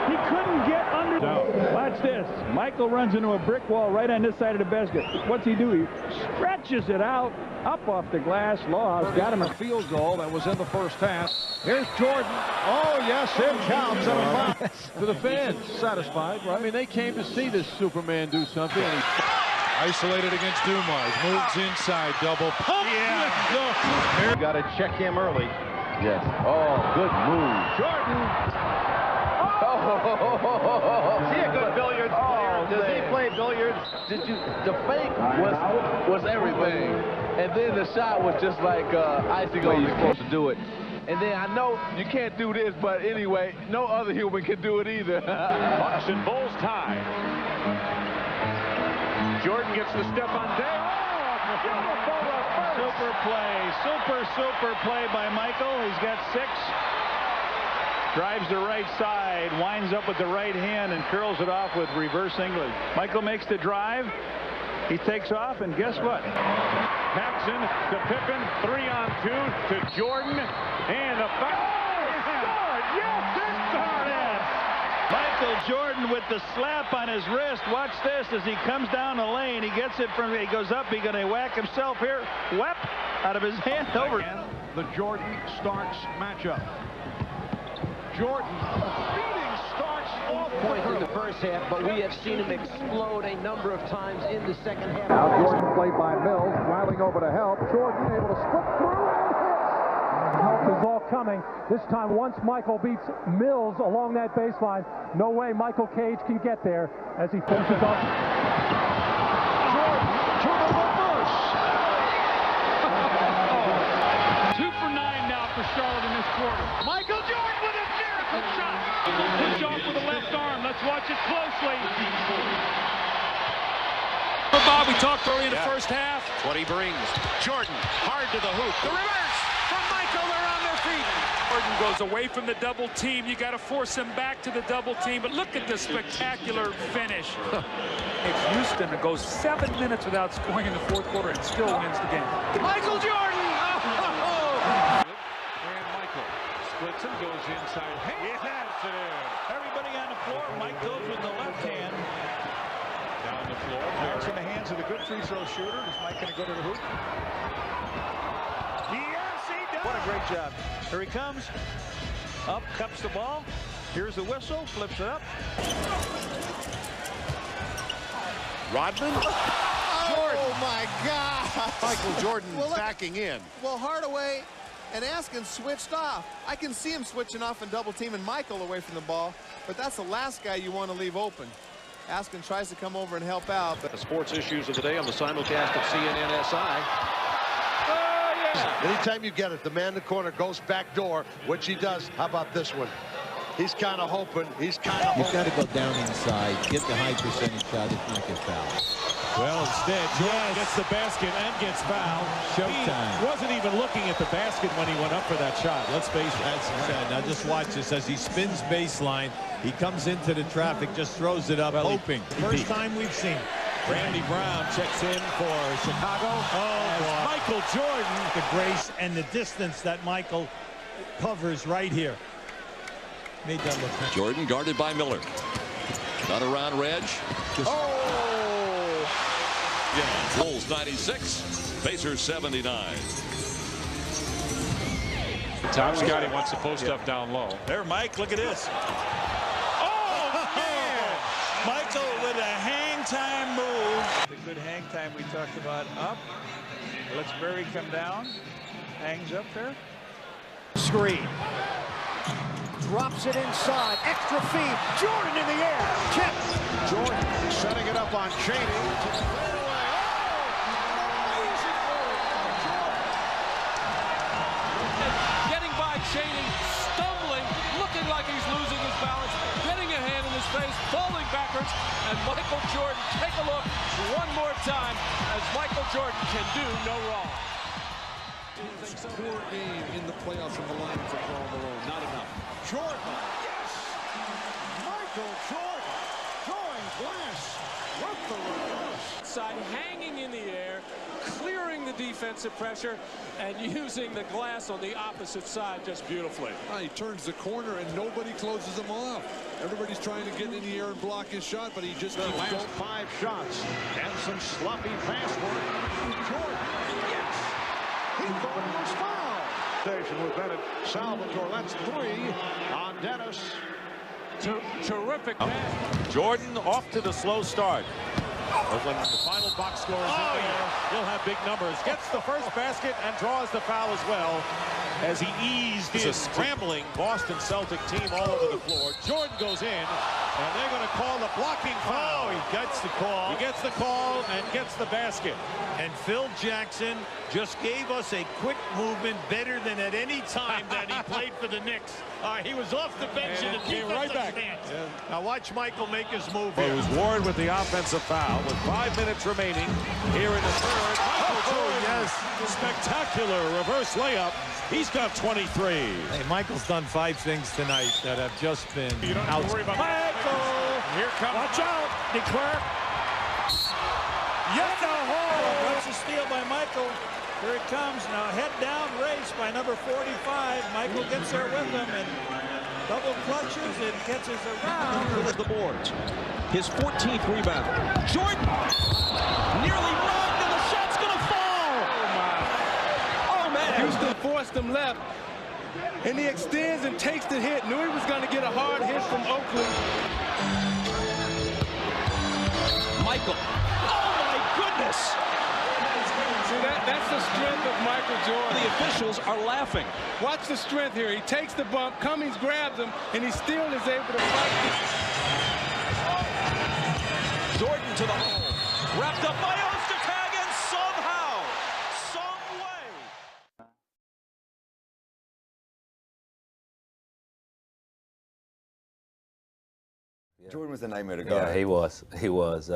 Speaker 15: He couldn't get under. Watch this. Michael runs into a brick wall right on this side of the basket. What's he do? He stretches it out, up off the glass. Lawhouse got him a field goal. That was in the first half. Here's Jordan. Oh, yes, it counts.
Speaker 3: To the fans, satisfied, right? I mean, they came to see this Superman do something. And he...
Speaker 15: Isolated against Dumars. Moves inside. Double pump.
Speaker 3: Yeah.
Speaker 14: Got to check him early.
Speaker 18: Yes. Oh, good move.
Speaker 14: Jordan. Is he a good billiards player? Does he play billiards?
Speaker 18: The fake was everything, and then the shot was just like icing on you're supposed to do it. And then I know you can't do this, but anyway, no other human can do it either.
Speaker 11: Bucks and Bulls tie. Jordan gets the step on Day.
Speaker 15: Super play. Super play by Michael. He's got 6. Drives the right side, winds up with the right hand, and curls it off with reverse English. Michael makes the drive. He takes off, and guess what?
Speaker 11: Paxson to Pippen, 3-on-2 to Jordan, and the foul is good. Yes, it's started.
Speaker 15: Michael Jordan with the slap on his wrist. Watch this as he comes down the lane. He gets it from, he goes up. He's going to whack himself here. Whap out of his hand over.
Speaker 14: Again, the Jordan-Starks matchup. Jordan, beating Starks off
Speaker 17: Point in the first half, but we have seen him explode a number of times in the second half.
Speaker 14: Now Jordan played by Mills, driving over to help. Jordan able to slip through and hit.
Speaker 19: Help is all coming. This time, once Michael beats Mills along that baseline, no way Michael Cage can get there as he finishes off.
Speaker 14: Jordan to the reverse.
Speaker 15: 2 for 9 now for Charlotte in this quarter. Michael Jordan with a miracle shot. Push off with the left arm. Let's watch it closely. Bob, we talked early in the first half.
Speaker 11: What he brings. Jordan hard to the hoop.
Speaker 15: The reverse from Michael. They're on their feet.
Speaker 20: Jordan goes away from the double team. You got to force him back to the double team. But look at the spectacular finish. It's Houston that goes 7 minutes without scoring in the fourth quarter and still wins the game.
Speaker 15: Michael Jordan.
Speaker 11: And Michael splits him, goes inside. Yes, it is. Everybody on the floor. Mike goes with the left hand. Down the floor. It's in the hands of the good free throw shooter. Is Mike going to go to the hoop? Yes, he does. What a great job. Here he comes. Up, cups the ball. Here's the whistle. Flips it up.
Speaker 14: Rodman.
Speaker 21: Oh, my God.
Speaker 14: Michael Jordan backing in.
Speaker 21: Well, Hardaway and Askin switched off. I can see him switching off and double teaming Michael away from the ball, but that's the last guy you want to leave open. Askin tries to come over and help out. But
Speaker 11: The sports issues of the day on the simulcast of CNNSI.
Speaker 14: Anytime you get it, the man in the corner goes back door, which he does. How about this one? He's kind of hoping. He's kind of
Speaker 22: You've got to go down inside, get the high percentage shot if not get fouled.
Speaker 11: Well, instead, Jordan gets the basket and gets fouled.
Speaker 22: Showtime.
Speaker 11: He wasn't even looking at the basket when he went up for that shot. Let's face it.
Speaker 23: That's insane. Now just watch this as he spins baseline. He comes into the traffic, just throws it up, hoping.
Speaker 11: First time we've seen it. Randy Brown checks in for Chicago.
Speaker 23: Oh,
Speaker 11: Michael Jordan.
Speaker 23: the grace and the distance that Michael covers right here. Made that look nice.
Speaker 24: Jordan guarded by Miller. Got around Reg. Yeah, Bulls 96, Pacers 79.
Speaker 15: Tom Scotty wants to post up down low.
Speaker 11: There, Mike, look at this. Oh, man! Michael with a hang time move.
Speaker 25: The good hang time we talked about up. Lets Murray come down. Hangs up there.
Speaker 23: Screen. Drops it inside. Extra feed. Jordan in the air. Tip.
Speaker 14: Jordan setting it up on Cheney.
Speaker 4: Getting by Cheney, stumbling, looking like he's losing his balance, getting a hand in his face, falling backwards, and Michael Jordan, take a look one more time as Michael Jordan can do no wrong.
Speaker 12: Poor game in the playoffs from the line for Karl Malone. Not enough.
Speaker 14: Jordan. Yes. Michael Jordan drawing glass with the reverse.
Speaker 4: Side hanging in the air, clearing the defensive pressure, and using the glass on the opposite side just beautifully.
Speaker 12: He turns the corner and nobody closes him off. Everybody's trying to get in the air and block his shot, but he just
Speaker 14: The
Speaker 12: keeps
Speaker 14: last
Speaker 12: going.
Speaker 14: 5 shots and some sloppy pass work. Jordan. Yes. He thought he was fouled. Station with Bennett. Salvatore. That's 3 on Dennis.
Speaker 4: Terrific pass.
Speaker 11: Jordan off to the slow start. But when the final box score is in there, he'll have big numbers. Gets the first basket and draws the foul as well as he eased his scrambling Boston Celtic team all over the floor. Jordan goes in, and they're going to call the blocking foul.
Speaker 23: He gets the call.
Speaker 11: He gets the call and gets the basket.
Speaker 23: And Phil Jackson just gave us a quick movement better than at any time that he played for the Knicks. He was off the bench in the defensive
Speaker 11: right back.
Speaker 23: stance. Now watch Michael make his move
Speaker 11: Well,
Speaker 23: here.
Speaker 11: it was Warren with the offensive foul with 5 minutes remaining here in the third. Michael Jordan,
Speaker 23: yes.
Speaker 11: Spectacular reverse layup. He's got 23.
Speaker 23: Hey, Michael's done 5 things tonight that have just been
Speaker 15: You don't have to worry about
Speaker 11: Michael!
Speaker 15: Here comes.
Speaker 11: Watch out! Declare.
Speaker 23: Yes, that's a steal by Michael. Here it comes now. Head down race by number 45. Michael gets there with him and double clutches and catches around.
Speaker 7: With the boards. His 14th rebound. Jordan nearly rubbed and the shot's going to fall. Oh, man.
Speaker 5: Houston forced him left, and he extends and takes the hit. Knew he was going to get a hard hit from Oakland.
Speaker 7: Michael. Oh, my goodness.
Speaker 5: See, that's the strength of Michael Jordan.
Speaker 7: The officials are laughing.
Speaker 5: Watch the strength here. He takes the bump. Cummings grabs him, and he still is able to fight.
Speaker 7: Jordan to the hole. Wrapped up by Ostertag, and somehow, some way.
Speaker 26: Jordan was a nightmare to guard. Yeah, he was. He was.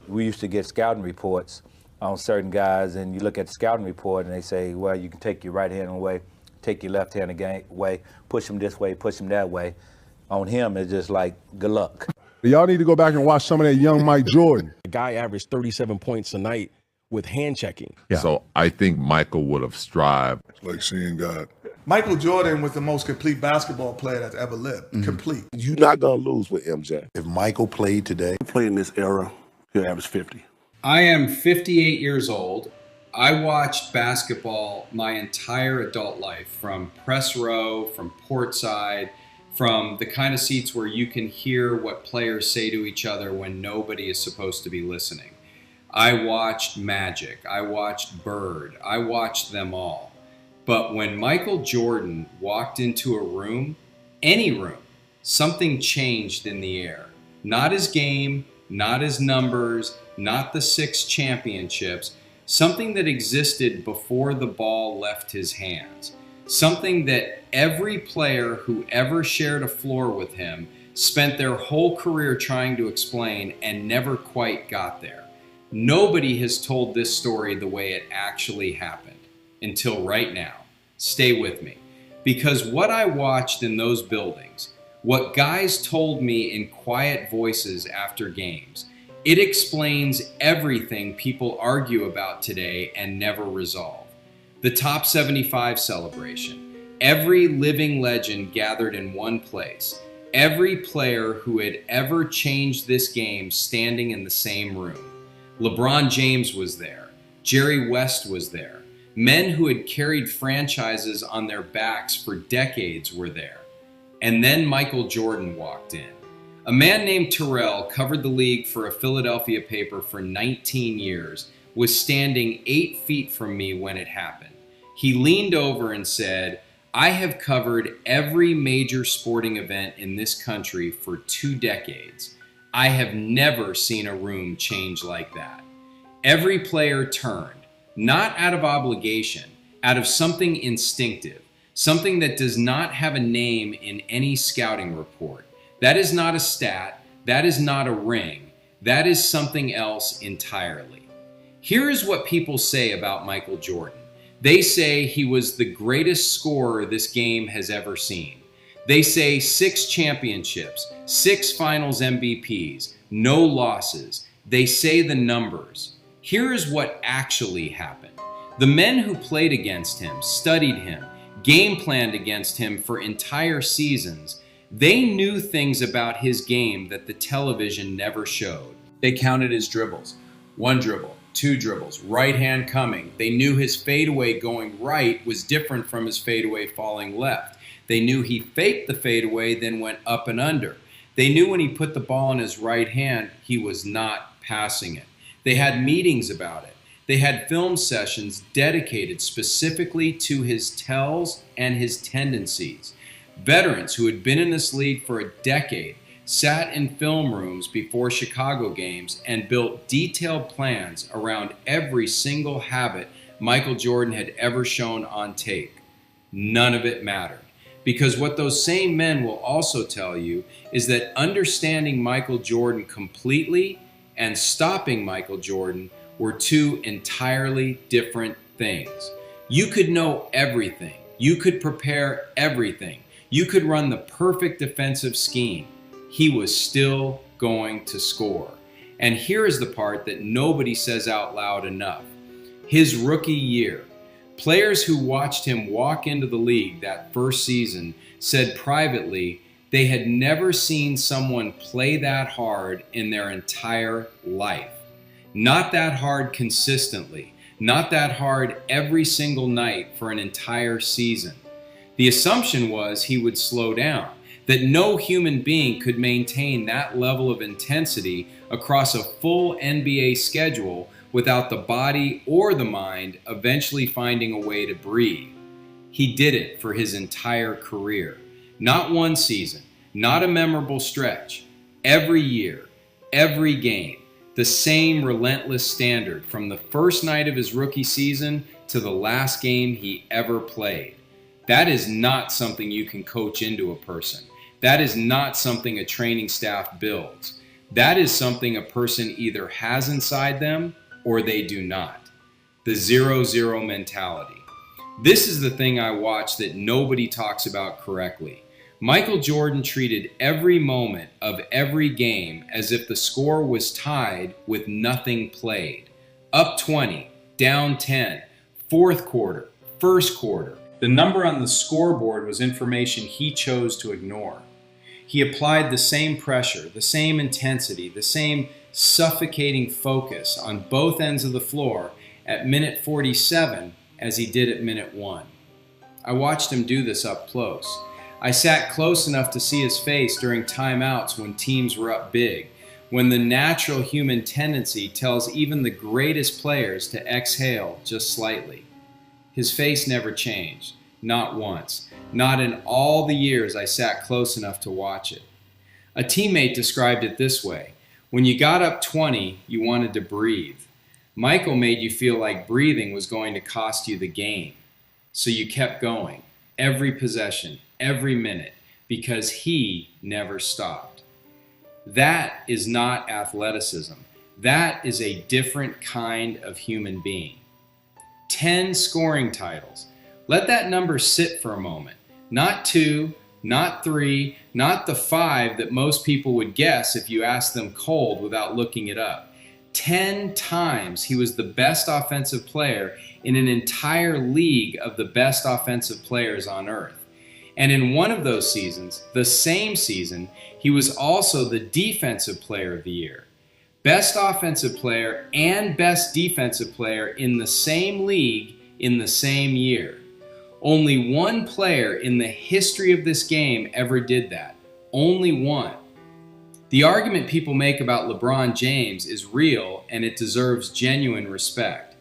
Speaker 26: We used to get scouting reports on certain guys, and you look at the scouting report, and they say, well, you can take your right hand away, take your left hand away, push him this way, push him that way. On him, it's just like, good luck.
Speaker 27: Y'all need to go back and watch some of that young Mike Jordan.
Speaker 28: The guy averaged 37 points a night with hand checking.
Speaker 29: Yeah. So I think Michael would have strived.
Speaker 27: It's like seeing God.
Speaker 30: Michael Jordan was the most complete basketball player that's ever lived. Complete.
Speaker 31: You're not going to lose with MJ.
Speaker 32: If Michael played today,
Speaker 31: in this era, he'll average 50.
Speaker 33: I am 58 years old. I watched basketball my entire adult life, from press row, from courtside, from the kind of seats where you can hear what players say to each other when nobody is supposed to be listening. I watched Magic. I watched Bird. I watched them all. But when Michael Jordan walked into a room, any room, something changed in the air. Not his game, not his numbers, not the 6 championships, something that existed before the ball left his hands. Something that every player who ever shared a floor with him spent their whole career trying to explain and never quite got there. Nobody has told this story the way it actually happened until right now. Stay with me. Because what I watched in those buildings, what guys told me in quiet voices after games, it explains everything people argue about today and never resolve. The top 75 celebration, every living legend gathered in one place, every player who had ever changed this game standing in the same room. LeBron James was there. Jerry West was there. Men who had carried franchises on their backs for decades were there. And then Michael Jordan walked in. A man named Terrell covered the league for a Philadelphia paper for 19 years, was standing 8 feet from me when it happened. He leaned over and said, "I have covered every major sporting event in this country for 2 decades. I have never seen a room change like that." Every player turned, not out of obligation, out of something instinctive, something that does not have a name in any scouting report. That is not a stat, that is not a ring, that is something else entirely. Here is what people say about Michael Jordan. They say he was the greatest scorer this game has ever seen. They say 6 championships, 6 finals MVPs, no losses. They say the numbers. Here is what actually happened. The men who played against him, studied him, game planned against him for entire seasons, they knew things about his game that the television never showed. They counted his dribbles. 1 dribble, 2 dribbles, right hand coming. They knew his fadeaway going right was different from his fadeaway falling left. They knew he faked the fadeaway, then went up and under. They knew when he put the ball in his right hand, he was not passing it. They had meetings about it. They had film sessions dedicated specifically to his tells and his tendencies. Veterans who had been in this league for a decade sat in film rooms before Chicago games and built detailed plans around every single habit Michael Jordan had ever shown on tape. None of it mattered. Because what those same men will also tell you is that understanding Michael Jordan completely and stopping Michael Jordan were 2 entirely different things. You could know everything. You could prepare everything. You could run the perfect defensive scheme. He was still going to score. And here is the part that nobody says out loud enough. His rookie year. Players who watched him walk into the league that first season said privately they had never seen someone play that hard in their entire life. Not that hard consistently, not that hard every single night for an entire season. The assumption was he would slow down, that no human being could maintain that level of intensity across a full NBA schedule without the body or the mind eventually finding a way to breathe. He did it for his entire career. Not one season, not a memorable stretch. Every year, every game, the same relentless standard from the first night of his rookie season to the last game he ever played. That is not something you can coach into a person. That is not something a training staff builds. That is something a person either has inside them or they do not. The 0-0 mentality. This is the thing I watch that nobody talks about correctly. Michael Jordan treated every moment of every game as if the score was tied with nothing played. Up 20, down 10, fourth quarter, first quarter. The number on the scoreboard was information he chose to ignore. He applied the same pressure, the same intensity, the same suffocating focus on both ends of the floor at minute 47 as he did at minute 1. I watched him do this up close. I sat close enough to see his face during timeouts when teams were up big, when the natural human tendency tells even the greatest players to exhale just slightly. His face never changed, not once, not in all the years I sat close enough to watch it. A teammate described it this way: when you got up 20, you wanted to breathe. Michael made you feel like breathing was going to cost you the game. So you kept going, every possession, every minute, because he never stopped. That is not athleticism. That is a different kind of human being. 10 scoring titles. Let that number sit for a moment. Not 2, not 3, not the 5 that most people would guess if you asked them cold without looking it up. 10 times he was the best offensive player in an entire league of the best offensive players on earth. And in one of those seasons, the same season, he was also the defensive player of the year. Best offensive player and best defensive player in the same league in the same year. Only one player in the history of this game ever did that. Only one. The argument people make about LeBron James is real, and it deserves genuine respect.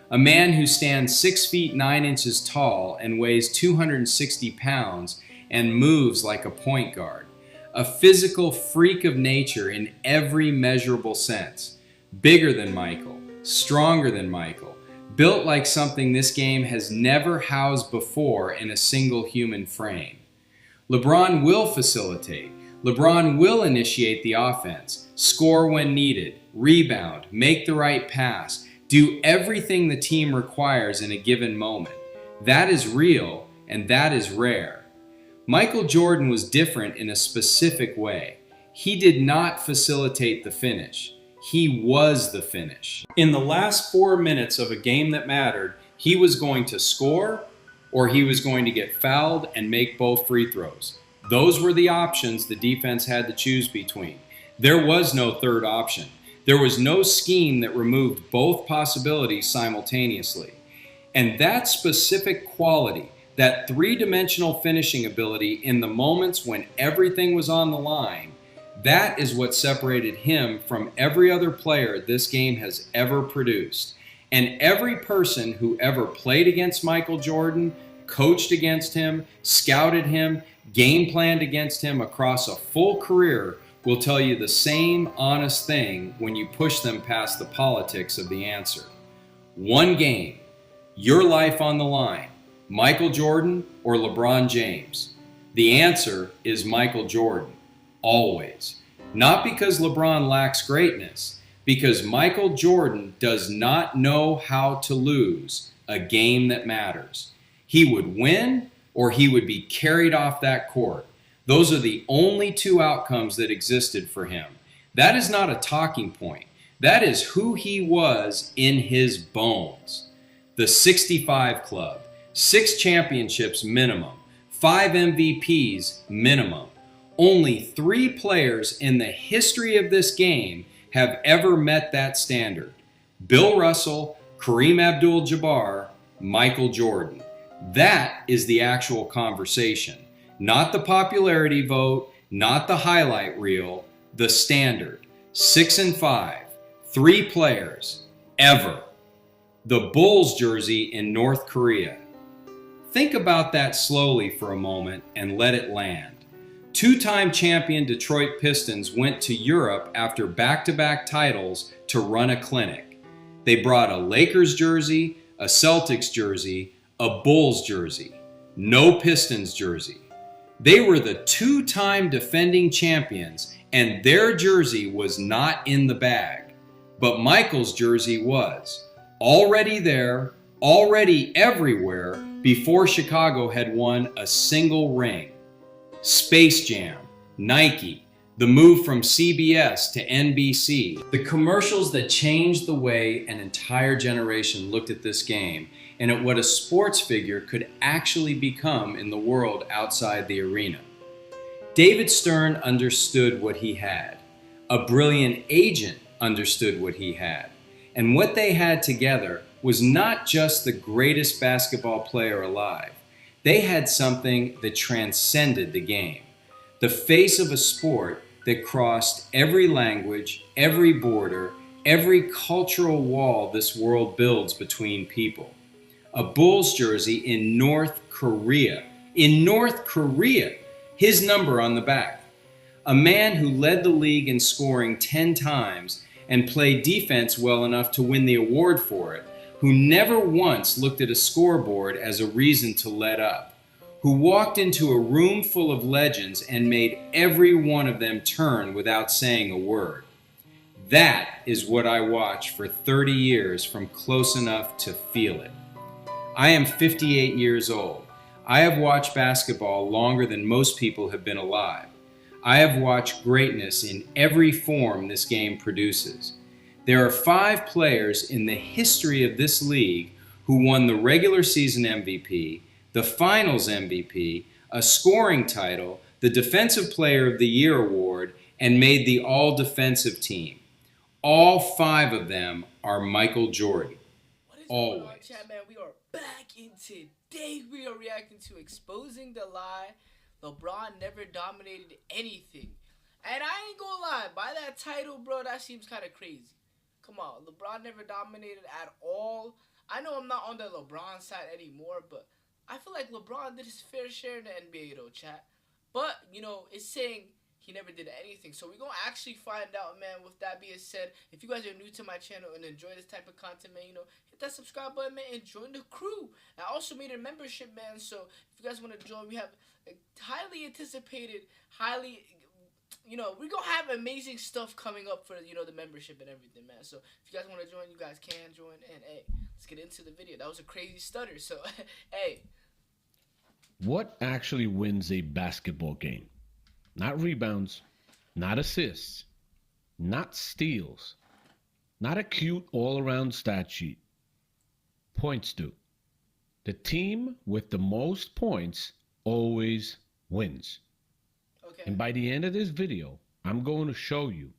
Speaker 33: A man who stands 6 feet 9 inches tall and weighs 260 pounds and moves like a point guard. A physical freak of nature in every measurable sense. Bigger than Michael, stronger than Michael, built like something this game has never housed before in a single human frame. LeBron will facilitate. LeBron will initiate the offense, score when needed, rebound, make the right pass, do everything the team requires in a given moment. That is real, and that is rare. Michael Jordan was different in a specific way. He did not facilitate the finish. He was the finish. In the last 4 minutes of a game that mattered, he was going to score or he was going to get fouled and make both free throws. Those were the options the defense had to choose between. There was no third option. There was no scheme that removed both possibilities simultaneously. And that specific quality, that three-dimensional finishing ability in the moments when everything was on the line, that is what separated him from every other player this game has ever produced. And every person who ever played against Michael Jordan, coached against him, scouted him, game planned against him across a full career will tell you the same honest thing when you push them past the politics of the answer. One game, your life on the line, Michael Jordan or LeBron James? The answer is Michael Jordan, always. Not because LeBron lacks greatness, because Michael Jordan does not know how to lose a game that matters. He would win or he would be carried off that court. Those are the only two outcomes that existed for him. That is not a talking point. That is who he was in his bones. The 65 Club, 6 championships minimum, 5 MVPs minimum. Only 3 players in the history of this game have ever met that standard. Bill Russell, Kareem Abdul-Jabbar, Michael Jordan. That is the actual conversation. Not the popularity vote, not the highlight reel, the standard. 6 and 5, 3 players, ever. The Bulls jersey in North Korea. Think about that slowly for a moment and let it land. 2-time champion Detroit Pistons went to Europe after back-to-back titles to run a clinic. They brought a Lakers jersey, a Celtics jersey, a Bulls jersey, no Pistons jersey. They were the 2-time defending champions, and their jersey was not in the bag. But Michael's jersey was. Already there, already everywhere, before Chicago had won a single ring. Space Jam, Nike, the move from CBS to NBC, the commercials that changed the way an entire generation looked at this game and at what a sports figure could actually become in the world outside the arena. David Stern understood what he had. A brilliant agent understood what he had. And what they had together was not just the greatest basketball player alive. They had something that transcended the game. The face of a sport that crossed every language, every border, every cultural wall this world builds between people. A Bulls jersey in North Korea. In North Korea, his number on the back. A man who led the league in scoring 10 times and played defense well enough to win the award for it, who never once looked at a scoreboard as a reason to let up, who walked into a room full of legends and made every one of them turn without saying a word. That is what I watched for 30 years from close enough to feel it. I am 58 years old. I have watched basketball longer than most people have been alive. I have watched greatness in every form this game produces. There are 5 players in the history of this league who won the regular season MVP, the finals MVP, a scoring title, the Defensive Player of the Year award, and made the all-defensive team. All 5 of them are Michael Jordan. Always.
Speaker 1: What is going on, chat, man? We are back in today. We are reacting to Exposing the Lie. LeBron never dominated anything. And I ain't gonna lie, by that title, bro, that seems kind of crazy. Come on, LeBron never dominated at all. I know I'm not on the LeBron side anymore, but I feel like LeBron did his fair share in the NBA, though, chat. But, you know, it's saying he never did anything. So we're going to actually find out, man. With that being said, if you guys are new to my channel and enjoy this type of content, man, you know, hit that subscribe button, man, and join the crew. I also made a membership, man, so if you guys want to join, we have a highly anticipated, you know, we're going to have amazing stuff coming up for, you know, the membership and everything, man. So if you guys want to join, you guys can join. And, hey, let's get into the video. That was a crazy stutter, so, hey.
Speaker 7: What actually wins a basketball game? Not rebounds, not assists, not steals, not a cute all-around stat sheet. Points do. The team with the most points always wins. Okay. And by the end of this video, I'm going to show you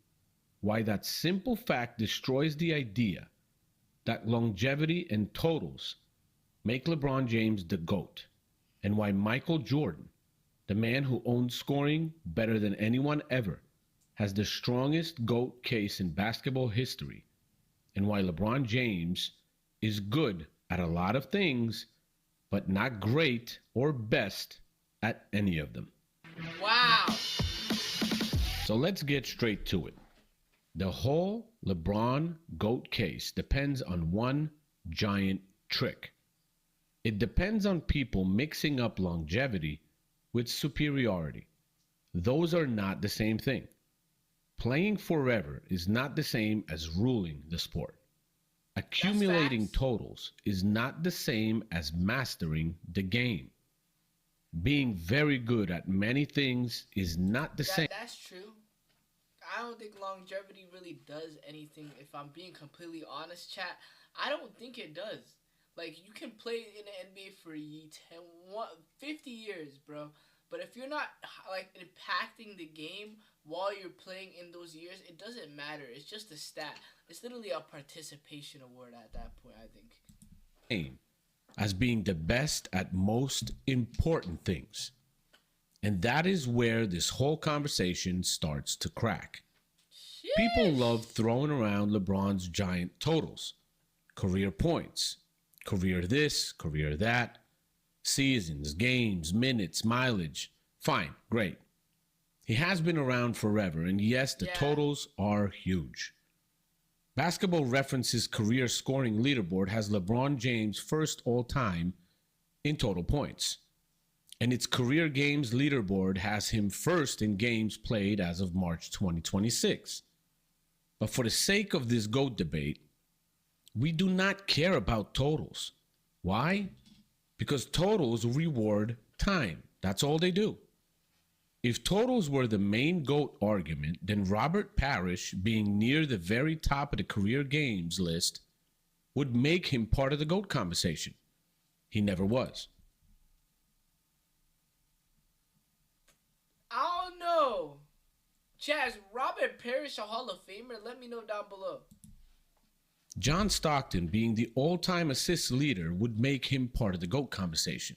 Speaker 7: why that simple fact destroys the idea that longevity and totals make LeBron James the GOAT, and why Michael Jordan, the man who owns scoring better than anyone ever, has the strongest GOAT case in basketball history, and why LeBron James is good at a lot of things, but not great or best at any of them.
Speaker 1: Wow.
Speaker 7: So let's get straight to it. The whole LeBron GOAT case depends on one giant trick. It depends on people mixing up longevity with superiority. Those are not the same thing. Playing forever is not the same as ruling the sport. Accumulating totals is not the same as mastering the game. Being very good at many things is not the same.
Speaker 1: That's true. I don't think longevity really does anything. If I'm being completely honest, chat, I don't think it does. Like, you can play in the NBA for 50 years, bro. But if you're not, like, impacting the game while you're playing in those years, it doesn't matter. It's just a stat. It's literally a participation award at that point, I think.
Speaker 7: As being the best at most important things. And that is where this whole conversation starts to crack. Sheesh. People love throwing around LeBron's giant totals. Career points. Career this, career that. Seasons, games, minutes, mileage. Fine, great. He has been around forever, and yes, the totals are huge. Basketball Reference's career scoring leaderboard has LeBron James first all-time in total points. And its career games leaderboard has him first in games played as of March 2026. But for the sake of this GOAT debate, we do not care about totals. Why? Because totals reward time. That's all they do. If totals were the main GOAT argument, then Robert Parrish being near the very top of the career games list would make him part of the GOAT conversation. He never was.
Speaker 1: I don't know. Chaz, Robert Parrish a Hall of Famer? Let me know down below.
Speaker 7: John Stockton being the all-time assist leader would make him part of the GOAT conversation.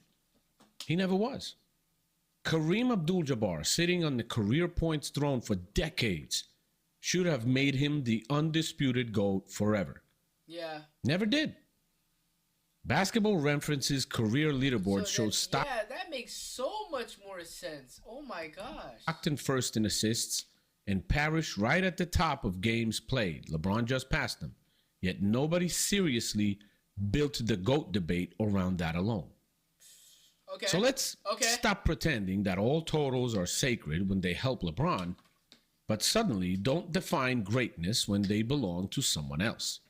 Speaker 7: He never was.
Speaker 2: Kareem Abdul-Jabbar, sitting on the career points throne for decades, should have made him the undisputed GOAT forever.
Speaker 1: Yeah.
Speaker 2: Never did. Basketball Reference's career leaderboard shows Stockton.
Speaker 1: Yeah, that makes so much more sense. Oh my gosh.
Speaker 2: Stockton first in assists and Parrish right at the top of games played. LeBron just passed them. Yet nobody seriously built the GOAT debate around that alone.
Speaker 1: Okay.
Speaker 2: So let's stop pretending that all totals are sacred when they help LeBron, but suddenly don't define greatness when they belong to someone else.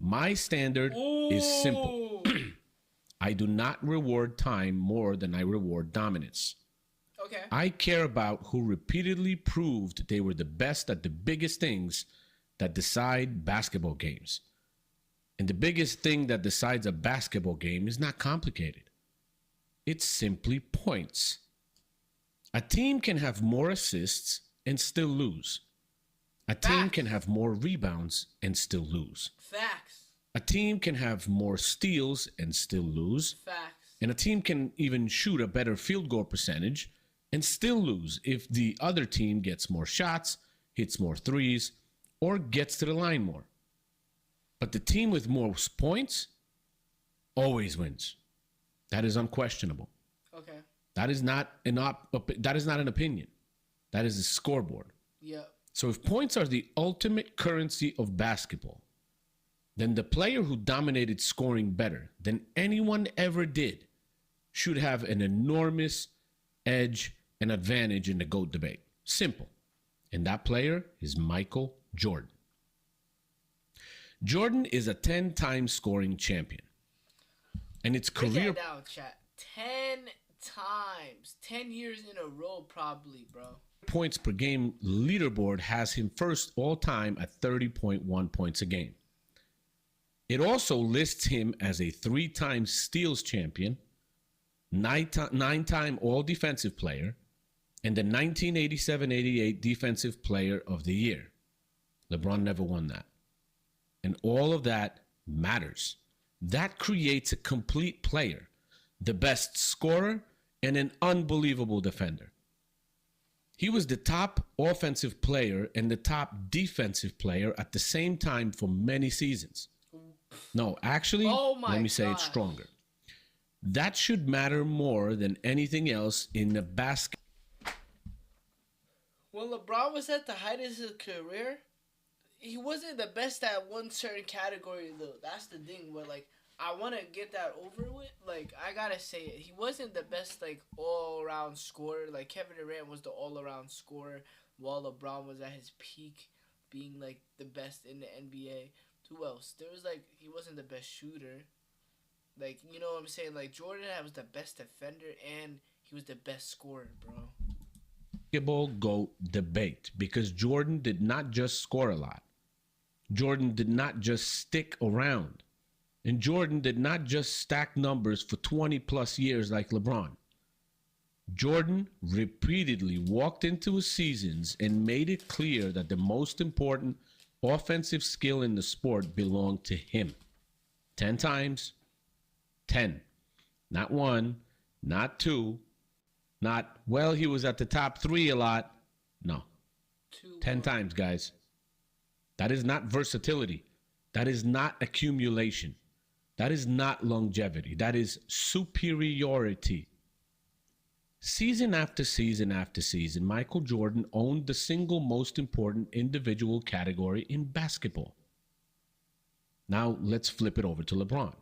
Speaker 2: My standard is simple. I do not reward time more than I reward dominance.
Speaker 1: Okay.
Speaker 2: I care about who repeatedly proved they were the best at the biggest things that decide basketball games. And the biggest thing that decides a basketball game is not complicated. It's simply points. A team can have more assists and still lose. A team can have more rebounds and still lose.
Speaker 1: Facts.
Speaker 2: A team can have more steals and still lose.
Speaker 1: Facts.
Speaker 2: And a team can even shoot a better field goal percentage and still lose if the other team gets more shots, hits more threes, or gets to the line more. But the team with more points always wins. That is unquestionable.
Speaker 1: Okay.
Speaker 2: That is not an opinion. That is a scoreboard.
Speaker 1: Yeah.
Speaker 2: So if points are the ultimate currency of basketball, then the player who dominated scoring better than anyone ever did should have an enormous edge and advantage in the GOAT debate. Simple. And that player is Michael Jordan. Jordan is a 10-time scoring champion. And its career...
Speaker 1: Break that down, chat. 10 times. 10 years in a row, probably, bro.
Speaker 2: Points per game leaderboard has him first all time at 30.1 points a game. It also lists him as a 3-time steals champion, 9-time all-defensive player, and the 1987-88 Defensive Player of the Year. LeBron never won that. And all of that matters. That creates a complete player, the best scorer, and an unbelievable defender. He was the top offensive player and the top defensive player at the same time for many seasons. No, actually, let me say it stronger. That should matter more than anything else in the basket.
Speaker 1: When LeBron was at the height of his career, he wasn't the best at one certain category, though. That's the thing. But, like, I want to get that over with. Like, I got to say it. He wasn't the best, like, all-around scorer. Like, Kevin Durant was the all-around scorer, while LeBron was at his peak, being, like, the best in the NBA. Who else? There was, like, he wasn't the best shooter. Like, you know what I'm saying? Like, Jordan was the best defender, and he was the best scorer, bro.
Speaker 2: Basketball GOAT debate, because Jordan did not just score a lot. Jordan did not just stick around. And Jordan did not just stack numbers for 20-plus years like LeBron. Jordan repeatedly walked into his seasons and made it clear that the most important offensive skill in the sport belonged to him. 10 times, 10. Not 1, not 2, not, well, he was at the top 3 a lot. No. 10 times, guys. That is not versatility. That is not accumulation. That is not longevity. That is superiority. Season after season after season, Michael Jordan owned the single most important individual category in basketball. Now, let's flip it over to LeBron.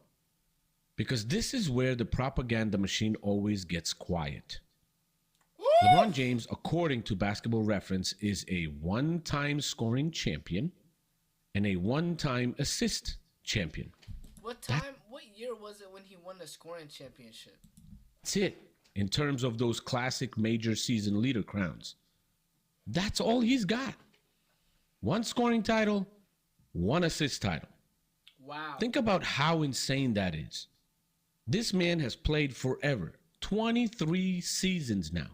Speaker 2: Because this is where the propaganda machine always gets quiet. LeBron James, according to Basketball Reference, is a 1-time scoring champion and a 1-time assist champion.
Speaker 1: What year was it when he won the scoring championship?
Speaker 2: That's it, in terms of those classic major season leader crowns. That's all he's got. 1 scoring title, 1 assist title.
Speaker 1: Wow.
Speaker 2: Think about how insane that is. This man has played forever, 23 seasons now.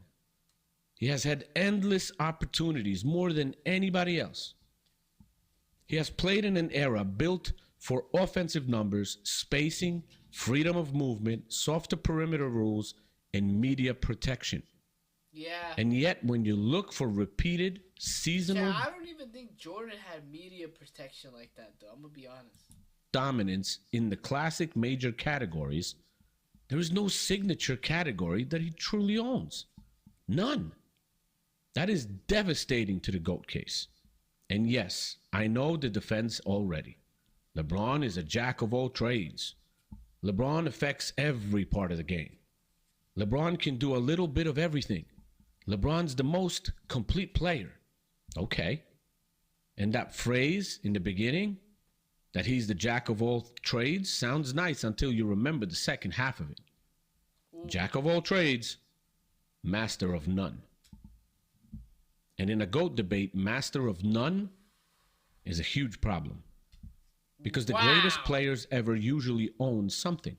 Speaker 2: He has had endless opportunities, more than anybody else. He has played in an era built for offensive numbers, spacing, freedom of movement, softer perimeter rules, and media protection.
Speaker 1: Yeah.
Speaker 2: And yet, when you look for repeated seasonal
Speaker 1: I don't even think Jordan had media protection like that, though. I'm going to be honest.
Speaker 2: Dominance in the classic major categories, there is no signature category that he truly owns. None. That is devastating to the GOAT case. And yes, I know the defense already. LeBron is a jack of all trades. LeBron affects every part of the game. LeBron can do a little bit of everything. LeBron's the most complete player. Okay. And that phrase in the beginning, that he's the jack of all trades, sounds nice until you remember the second half of it. Jack of all trades, master of none. And in a GOAT debate, master of none is a huge problem. Because the greatest players ever usually own something.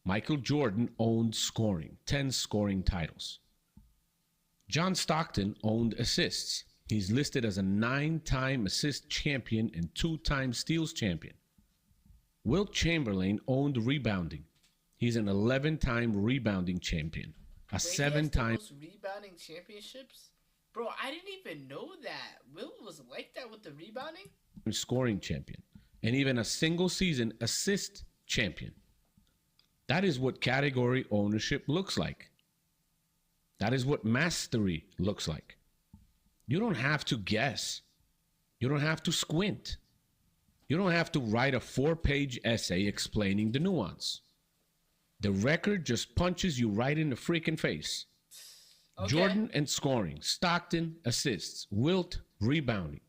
Speaker 2: Michael Jordan owned scoring, 10 scoring titles. John Stockton owned assists. He's listed as a 9-time assist champion and 2-time steals champion. Wilt Chamberlain owned rebounding. He's an 11-time rebounding champion. A 7-time
Speaker 1: rebounding championships? Bro, I didn't even know that. Wilt was like that with the rebounding?
Speaker 2: Scoring champion. And even a single season assist champion. That is what category ownership looks like. That is what mastery looks like. You don't have to guess. You don't have to squint. You don't have to write a 4-page essay explaining the nuance. The record just punches you right in the freaking face. Okay. Jordan and scoring. Stockton assists. Wilt rebounding.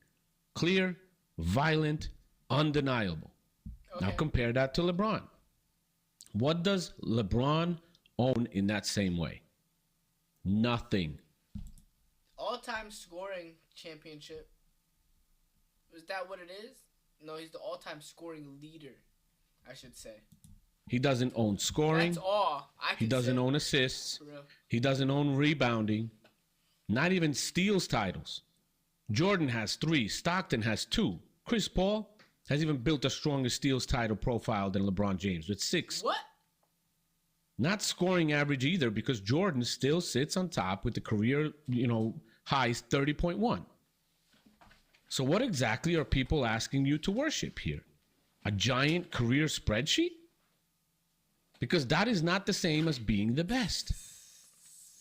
Speaker 2: Clear, violent, undeniable. Okay. Now compare that to LeBron. What does LeBron own in that same way? Nothing.
Speaker 1: All-time scoring championship. Is that what it is? No, he's the all-time scoring leader, I should say.
Speaker 2: He doesn't own scoring.
Speaker 1: That's all I can
Speaker 2: He doesn't own assists. He doesn't own rebounding. Not even steals titles. Jordan has 3. Stockton has 2. Chris Paul has even built a stronger steals title profile than LeBron James with 6.
Speaker 1: What?
Speaker 2: Not scoring average either, because Jordan still sits on top with the career, highs 30.1. So what exactly are people asking you to worship here? A giant career spreadsheet? Because that is not the same as being the best.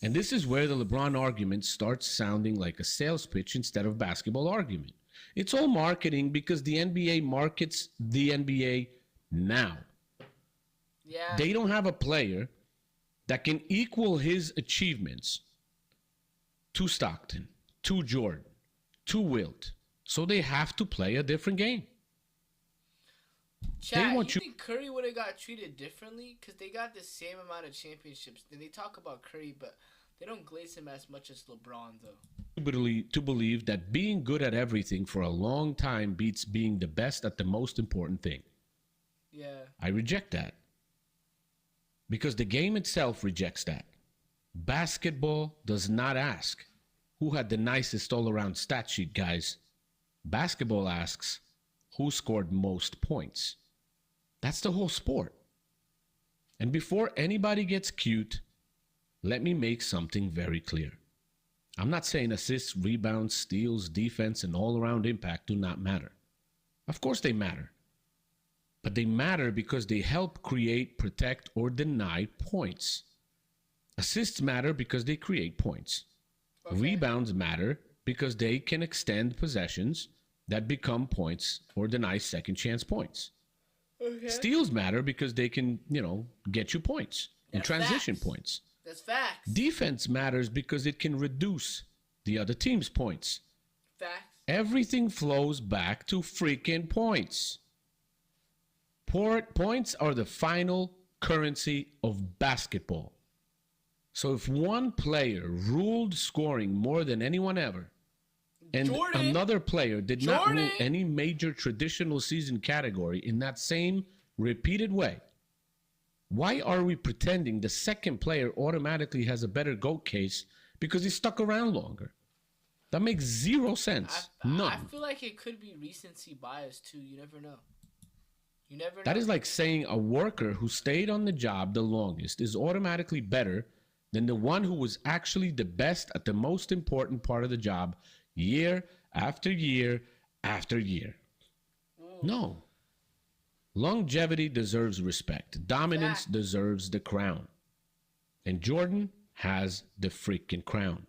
Speaker 2: And this is where the LeBron argument starts sounding like a sales pitch instead of basketball argument. It's all marketing because the NBA markets the NBA now.
Speaker 1: Yeah.
Speaker 2: They don't have a player that can equal his achievements to Stockton, to Jordan, to Wilt. So they have to play a different game.
Speaker 1: Chad, you think Curry would have got treated differently? Because they got the same amount of championships. Then they talk about Curry, but they don't glaze him as much as LeBron, though.
Speaker 2: To believe that being good at everything for a long time beats being the best at the most important thing.
Speaker 1: Yeah.
Speaker 2: I reject that. Because the game itself rejects that. Basketball does not ask, who had the nicest all-around stat sheet, guys? Basketball asks, who scored most points? That's the whole sport. And before anybody gets cute, let me make something very clear. I'm not saying assists, rebounds, steals, defense, and all-around impact do not matter. Of course they matter. But they matter because they help create, protect, or deny points. Assists matter because they create points. Okay. Rebounds matter because they can extend possessions that become points or deny second chance points. Okay. Steals matter because they can, get you points and transition points.
Speaker 1: That's facts.
Speaker 2: Defense matters because it can reduce the other team's points.
Speaker 1: Facts.
Speaker 2: Everything flows back to freaking points. Points are the final currency of basketball. So if one player ruled scoring more than anyone ever, and another player did not rule any major traditional season category in that same repeated way, why are we pretending the second player automatically has a better GOAT case because he stuck around longer? That makes zero sense. None.
Speaker 1: I feel like it could be recency bias too. You never know. You never know.
Speaker 2: That is like saying a worker who stayed on the job the longest is automatically better than the one who was actually the best at the most important part of the job year after year after year. No. Longevity deserves respect. Dominance deserves the crown. And Jordan has the freaking crown.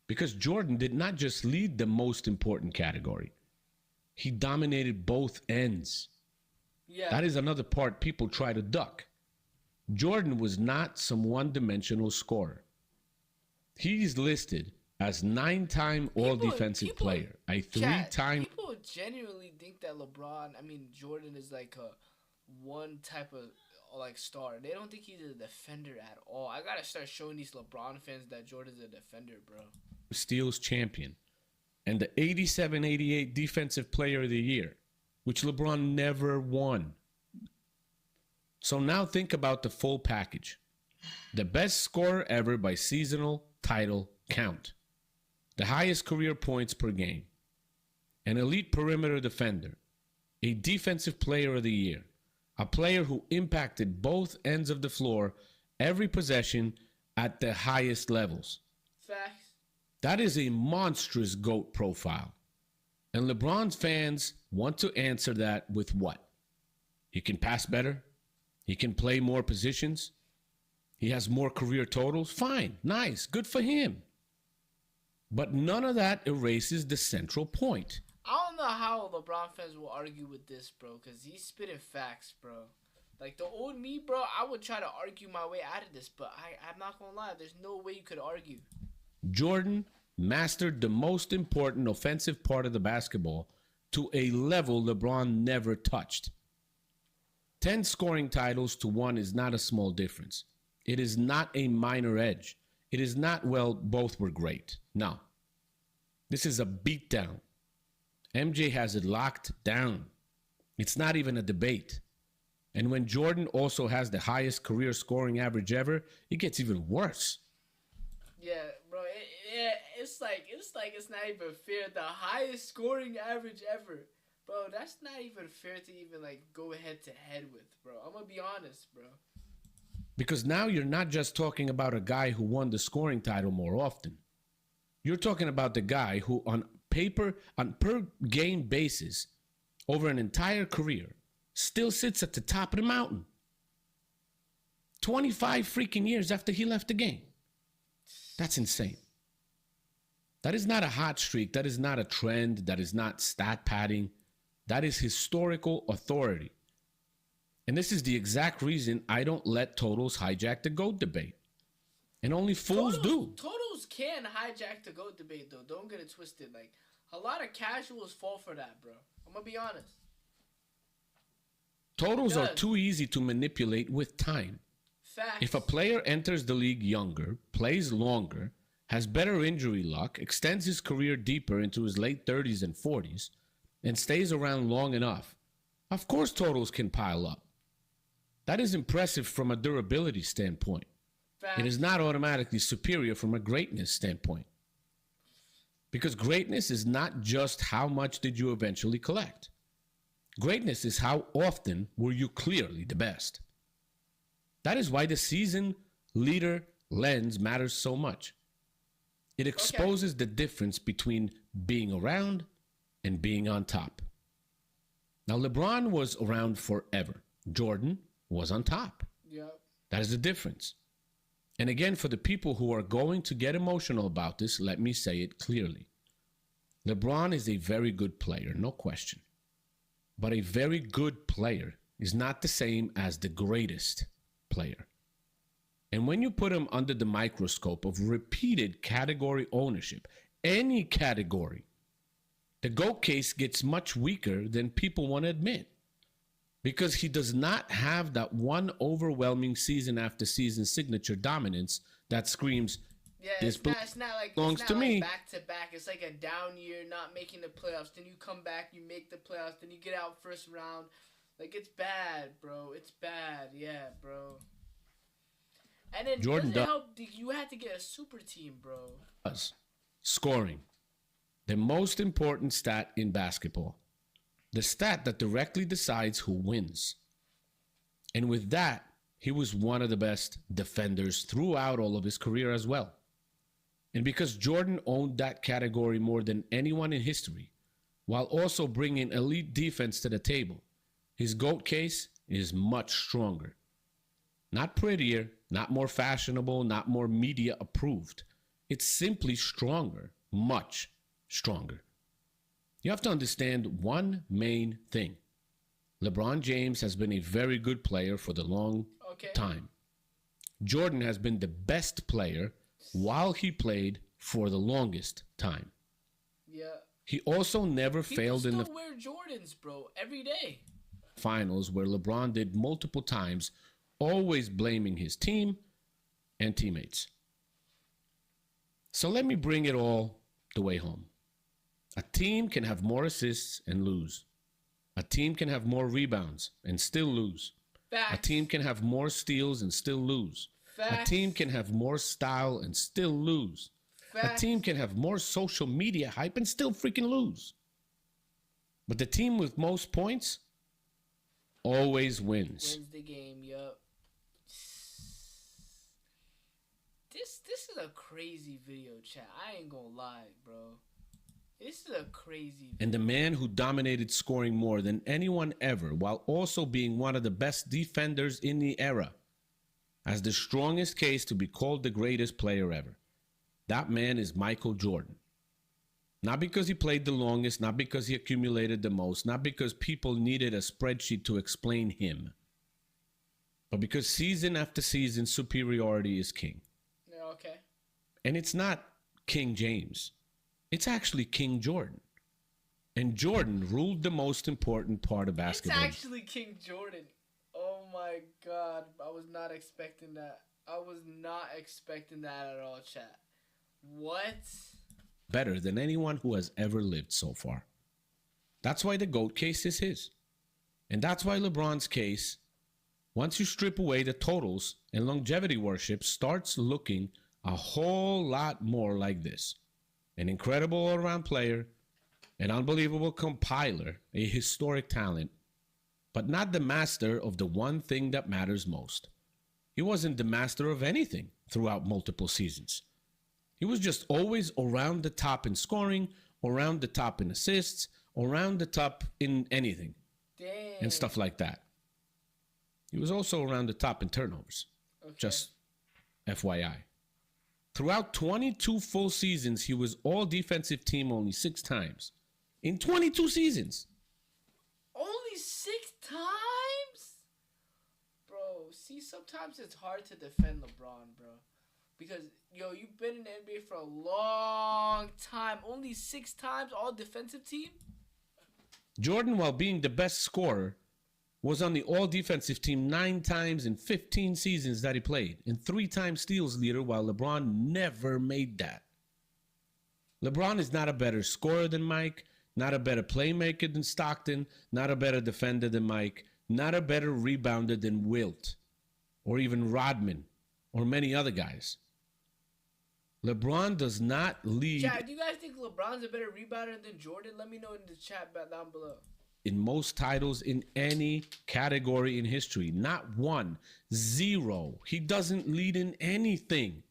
Speaker 2: Because Jordan did not just lead the most important category. He dominated both ends.
Speaker 1: Yeah.
Speaker 2: That is another part people try to duck. Jordan was not some one-dimensional scorer. He's listed as 9-time All-Defensive Player, a 3-time...
Speaker 1: People genuinely think that Jordan is like a one type of like star. They don't think he's a defender at all. I gotta start showing these LeBron fans that Jordan's a defender, bro.
Speaker 2: Steals champion and the 87-88 Defensive Player of the Year, which LeBron never won. So now think about the full package. The best scorer ever by seasonal title count. The highest career points per game. An elite perimeter defender. A Defensive Player of the Year. A player who impacted both ends of the floor every possession at the highest levels.
Speaker 1: Facts.
Speaker 2: That is a monstrous GOAT profile. And LeBron's fans want to answer that with what? He can pass better. He can play more positions. He has more career totals. Fine. Nice. Good for him. But none of that erases the central point.
Speaker 1: I don't know how LeBron fans will argue with this, bro, because he's spitting facts, bro. Like, the old me, bro, I would try to argue my way out of this, but I'm not going to lie. There's no way you could argue.
Speaker 2: Jordan mastered the most important offensive part of the basketball to a level LeBron never touched. 10 scoring titles to 1 is not a small difference. It is not a minor edge. It is not, well, both were great. No. This is a beatdown. MJ has it locked down. It's not even a debate. And when Jordan also has the highest career scoring average ever, it gets even worse.
Speaker 1: Yeah, bro. It's like it's not even fair. The highest scoring average ever. Bro, that's not even fair to even like go head to head with, bro. I'm gonna be honest, bro.
Speaker 2: Because now you're not just talking about a guy who won the scoring title more often. You're talking about the guy who on per game basis over an entire career still sits at the top of the mountain. 25 freaking years after he left the game. That's insane. That is not a hot streak. That is not a trend. That is not stat padding. That is historical authority. And this is the exact reason I don't let totals hijack the GOAT debate. And only fools do.
Speaker 1: Totals can hijack the GOAT debate, though. Don't get it twisted. Like, a lot of casuals fall for that, bro. I'm going to be honest.
Speaker 2: Totals are too easy to manipulate with time.
Speaker 1: Facts.
Speaker 2: If a player enters the league younger, plays longer, has better injury luck, extends his career deeper into his late 30s and 40s, and stays around long enough, of course totals can pile up. That is impressive from a durability standpoint. Facts. It is not automatically superior from a greatness standpoint. Because greatness is not just how much did you eventually collect. Greatness is how often were you clearly the best. That is why the season leader lens matters so much. It exposes the difference between being around and being on top. Now, LeBron was around forever. Jordan was on top.
Speaker 1: Yep.
Speaker 2: That is the difference. And again, for the people who are going to get emotional about this, let me say it clearly. LeBron is a very good player, no question. But a very good player is not the same as the greatest player. And when you put him under the microscope of repeated category ownership, any category, the GOAT case gets much weaker than people want to admit. Because he does not have that one overwhelming season after season signature dominance that screams,
Speaker 1: yeah,
Speaker 2: this
Speaker 1: it's not like
Speaker 2: belongs to me.
Speaker 1: Back to back. It's like a down year, not making the playoffs. Then you come back, you make the playoffs. Then you get out first round. Like, it's bad, bro. It's bad. Yeah, bro. And then
Speaker 2: Jordan
Speaker 1: doesn't help. You had to get a super team, bro.
Speaker 2: Scoring. The most important stat in basketball. The stat that directly decides who wins. And with that, he was one of the best defenders throughout all of his career as well. And because Jordan owned that category more than anyone in history, while also bringing elite defense to the table, his GOAT case is much stronger. Not prettier, not more fashionable, not more media approved. It's simply stronger, much stronger. You have to understand one main thing. LeBron James has been a very good player for the long time. Jordan has been the best player while he played for the longest time.
Speaker 1: Yeah.
Speaker 2: He also never failed in the
Speaker 1: People still wear Jordans, bro, every day.
Speaker 2: Finals, where LeBron did multiple times, always blaming his team and teammates. So let me bring it all the way home. A team can have more assists and lose. A team can have more rebounds and still lose.
Speaker 1: Facts.
Speaker 2: A team can have more steals and still lose.
Speaker 1: Facts.
Speaker 2: A team can have more style and still lose.
Speaker 1: Facts.
Speaker 2: A team can have more social media hype and still freaking lose. But the team with most points always wins.
Speaker 1: Wins the game, yup. This is a crazy video, chat. I ain't gonna lie, bro. This is a crazy video.
Speaker 2: And the man who dominated scoring more than anyone ever, while also being one of the best defenders in the era, has the strongest case to be called the greatest player ever. That man is Michael Jordan. Not because he played the longest, not because he accumulated the most, not because people needed a spreadsheet to explain him, but because season after season, superiority is king.
Speaker 1: Yeah, okay.
Speaker 2: And it's not King James. It's actually King Jordan. And Jordan ruled the most important part of basketball.
Speaker 1: It's actually King Jordan. Oh my God. I was not expecting that. I was not expecting that at all, chat. What?
Speaker 2: Better than anyone who has ever lived so far. That's why the GOAT case is his. And that's why LeBron's case, once you strip away the totals and longevity worship, starts looking a whole lot more like this. An incredible all-around player, an unbelievable compiler, a historic talent, but not the master of the one thing that matters most. He wasn't the master of anything throughout multiple seasons. He was just always around the top in scoring, around the top in assists, around the top in anything.
Speaker 1: Damn.
Speaker 2: And stuff like that. He was also around the top in turnovers.
Speaker 1: Okay.
Speaker 2: Just FYI. Throughout 22 full seasons, he was all defensive team only 6 times. In 22 seasons.
Speaker 1: Only 6 times? Bro, see, sometimes it's hard to defend LeBron, bro. Because, yo, you've been in the NBA for a long time. Only 6 times all defensive team?
Speaker 2: Jordan, while being the best scorer, was on the all-defensive team 9 times in 15 seasons that he played, and 3-time steals leader, while LeBron never made that. LeBron is not a better scorer than Mike, not a better playmaker than Stockton, not a better defender than Mike, not a better rebounder than Wilt, or even Rodman, or many other guys. LeBron does not lead...
Speaker 1: Chat, do you guys think LeBron's a better rebounder than Jordan? Let me know in the chat down below.
Speaker 2: In most titles in any category in history. Not 1, 0. He doesn't lead in anything.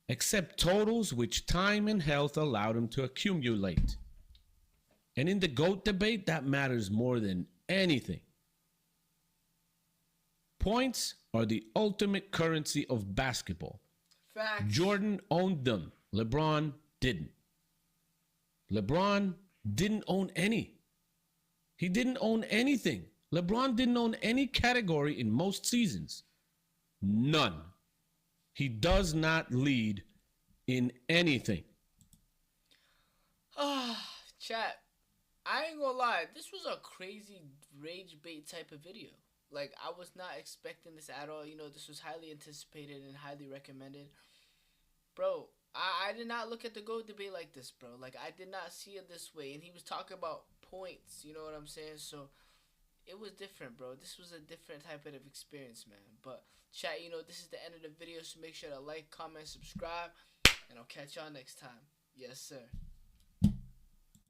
Speaker 2: Except totals which time and health allowed him to accumulate. And in the GOAT debate, that matters more than anything. Points are the ultimate currency of basketball.
Speaker 1: Facts.
Speaker 2: Jordan owned them. LeBron didn't. LeBron didn't own any. He didn't own anything. LeBron didn't own any category in most seasons. None. He does not lead in anything.
Speaker 1: Chat, I ain't gonna lie. This was a crazy rage bait type of video. Like, I was not expecting this at all. You know, this was highly anticipated and highly recommended. Bro, I did not look at the GOAT debate like this, bro. Like, I did not see it this way. And he was talking about points, you know what I'm saying? So, it was different, bro. This was a different type of experience, man. But, chat, you know, this is the end of the video. So, make sure to like, comment, subscribe. And I'll catch y'all next time. Yes, sir.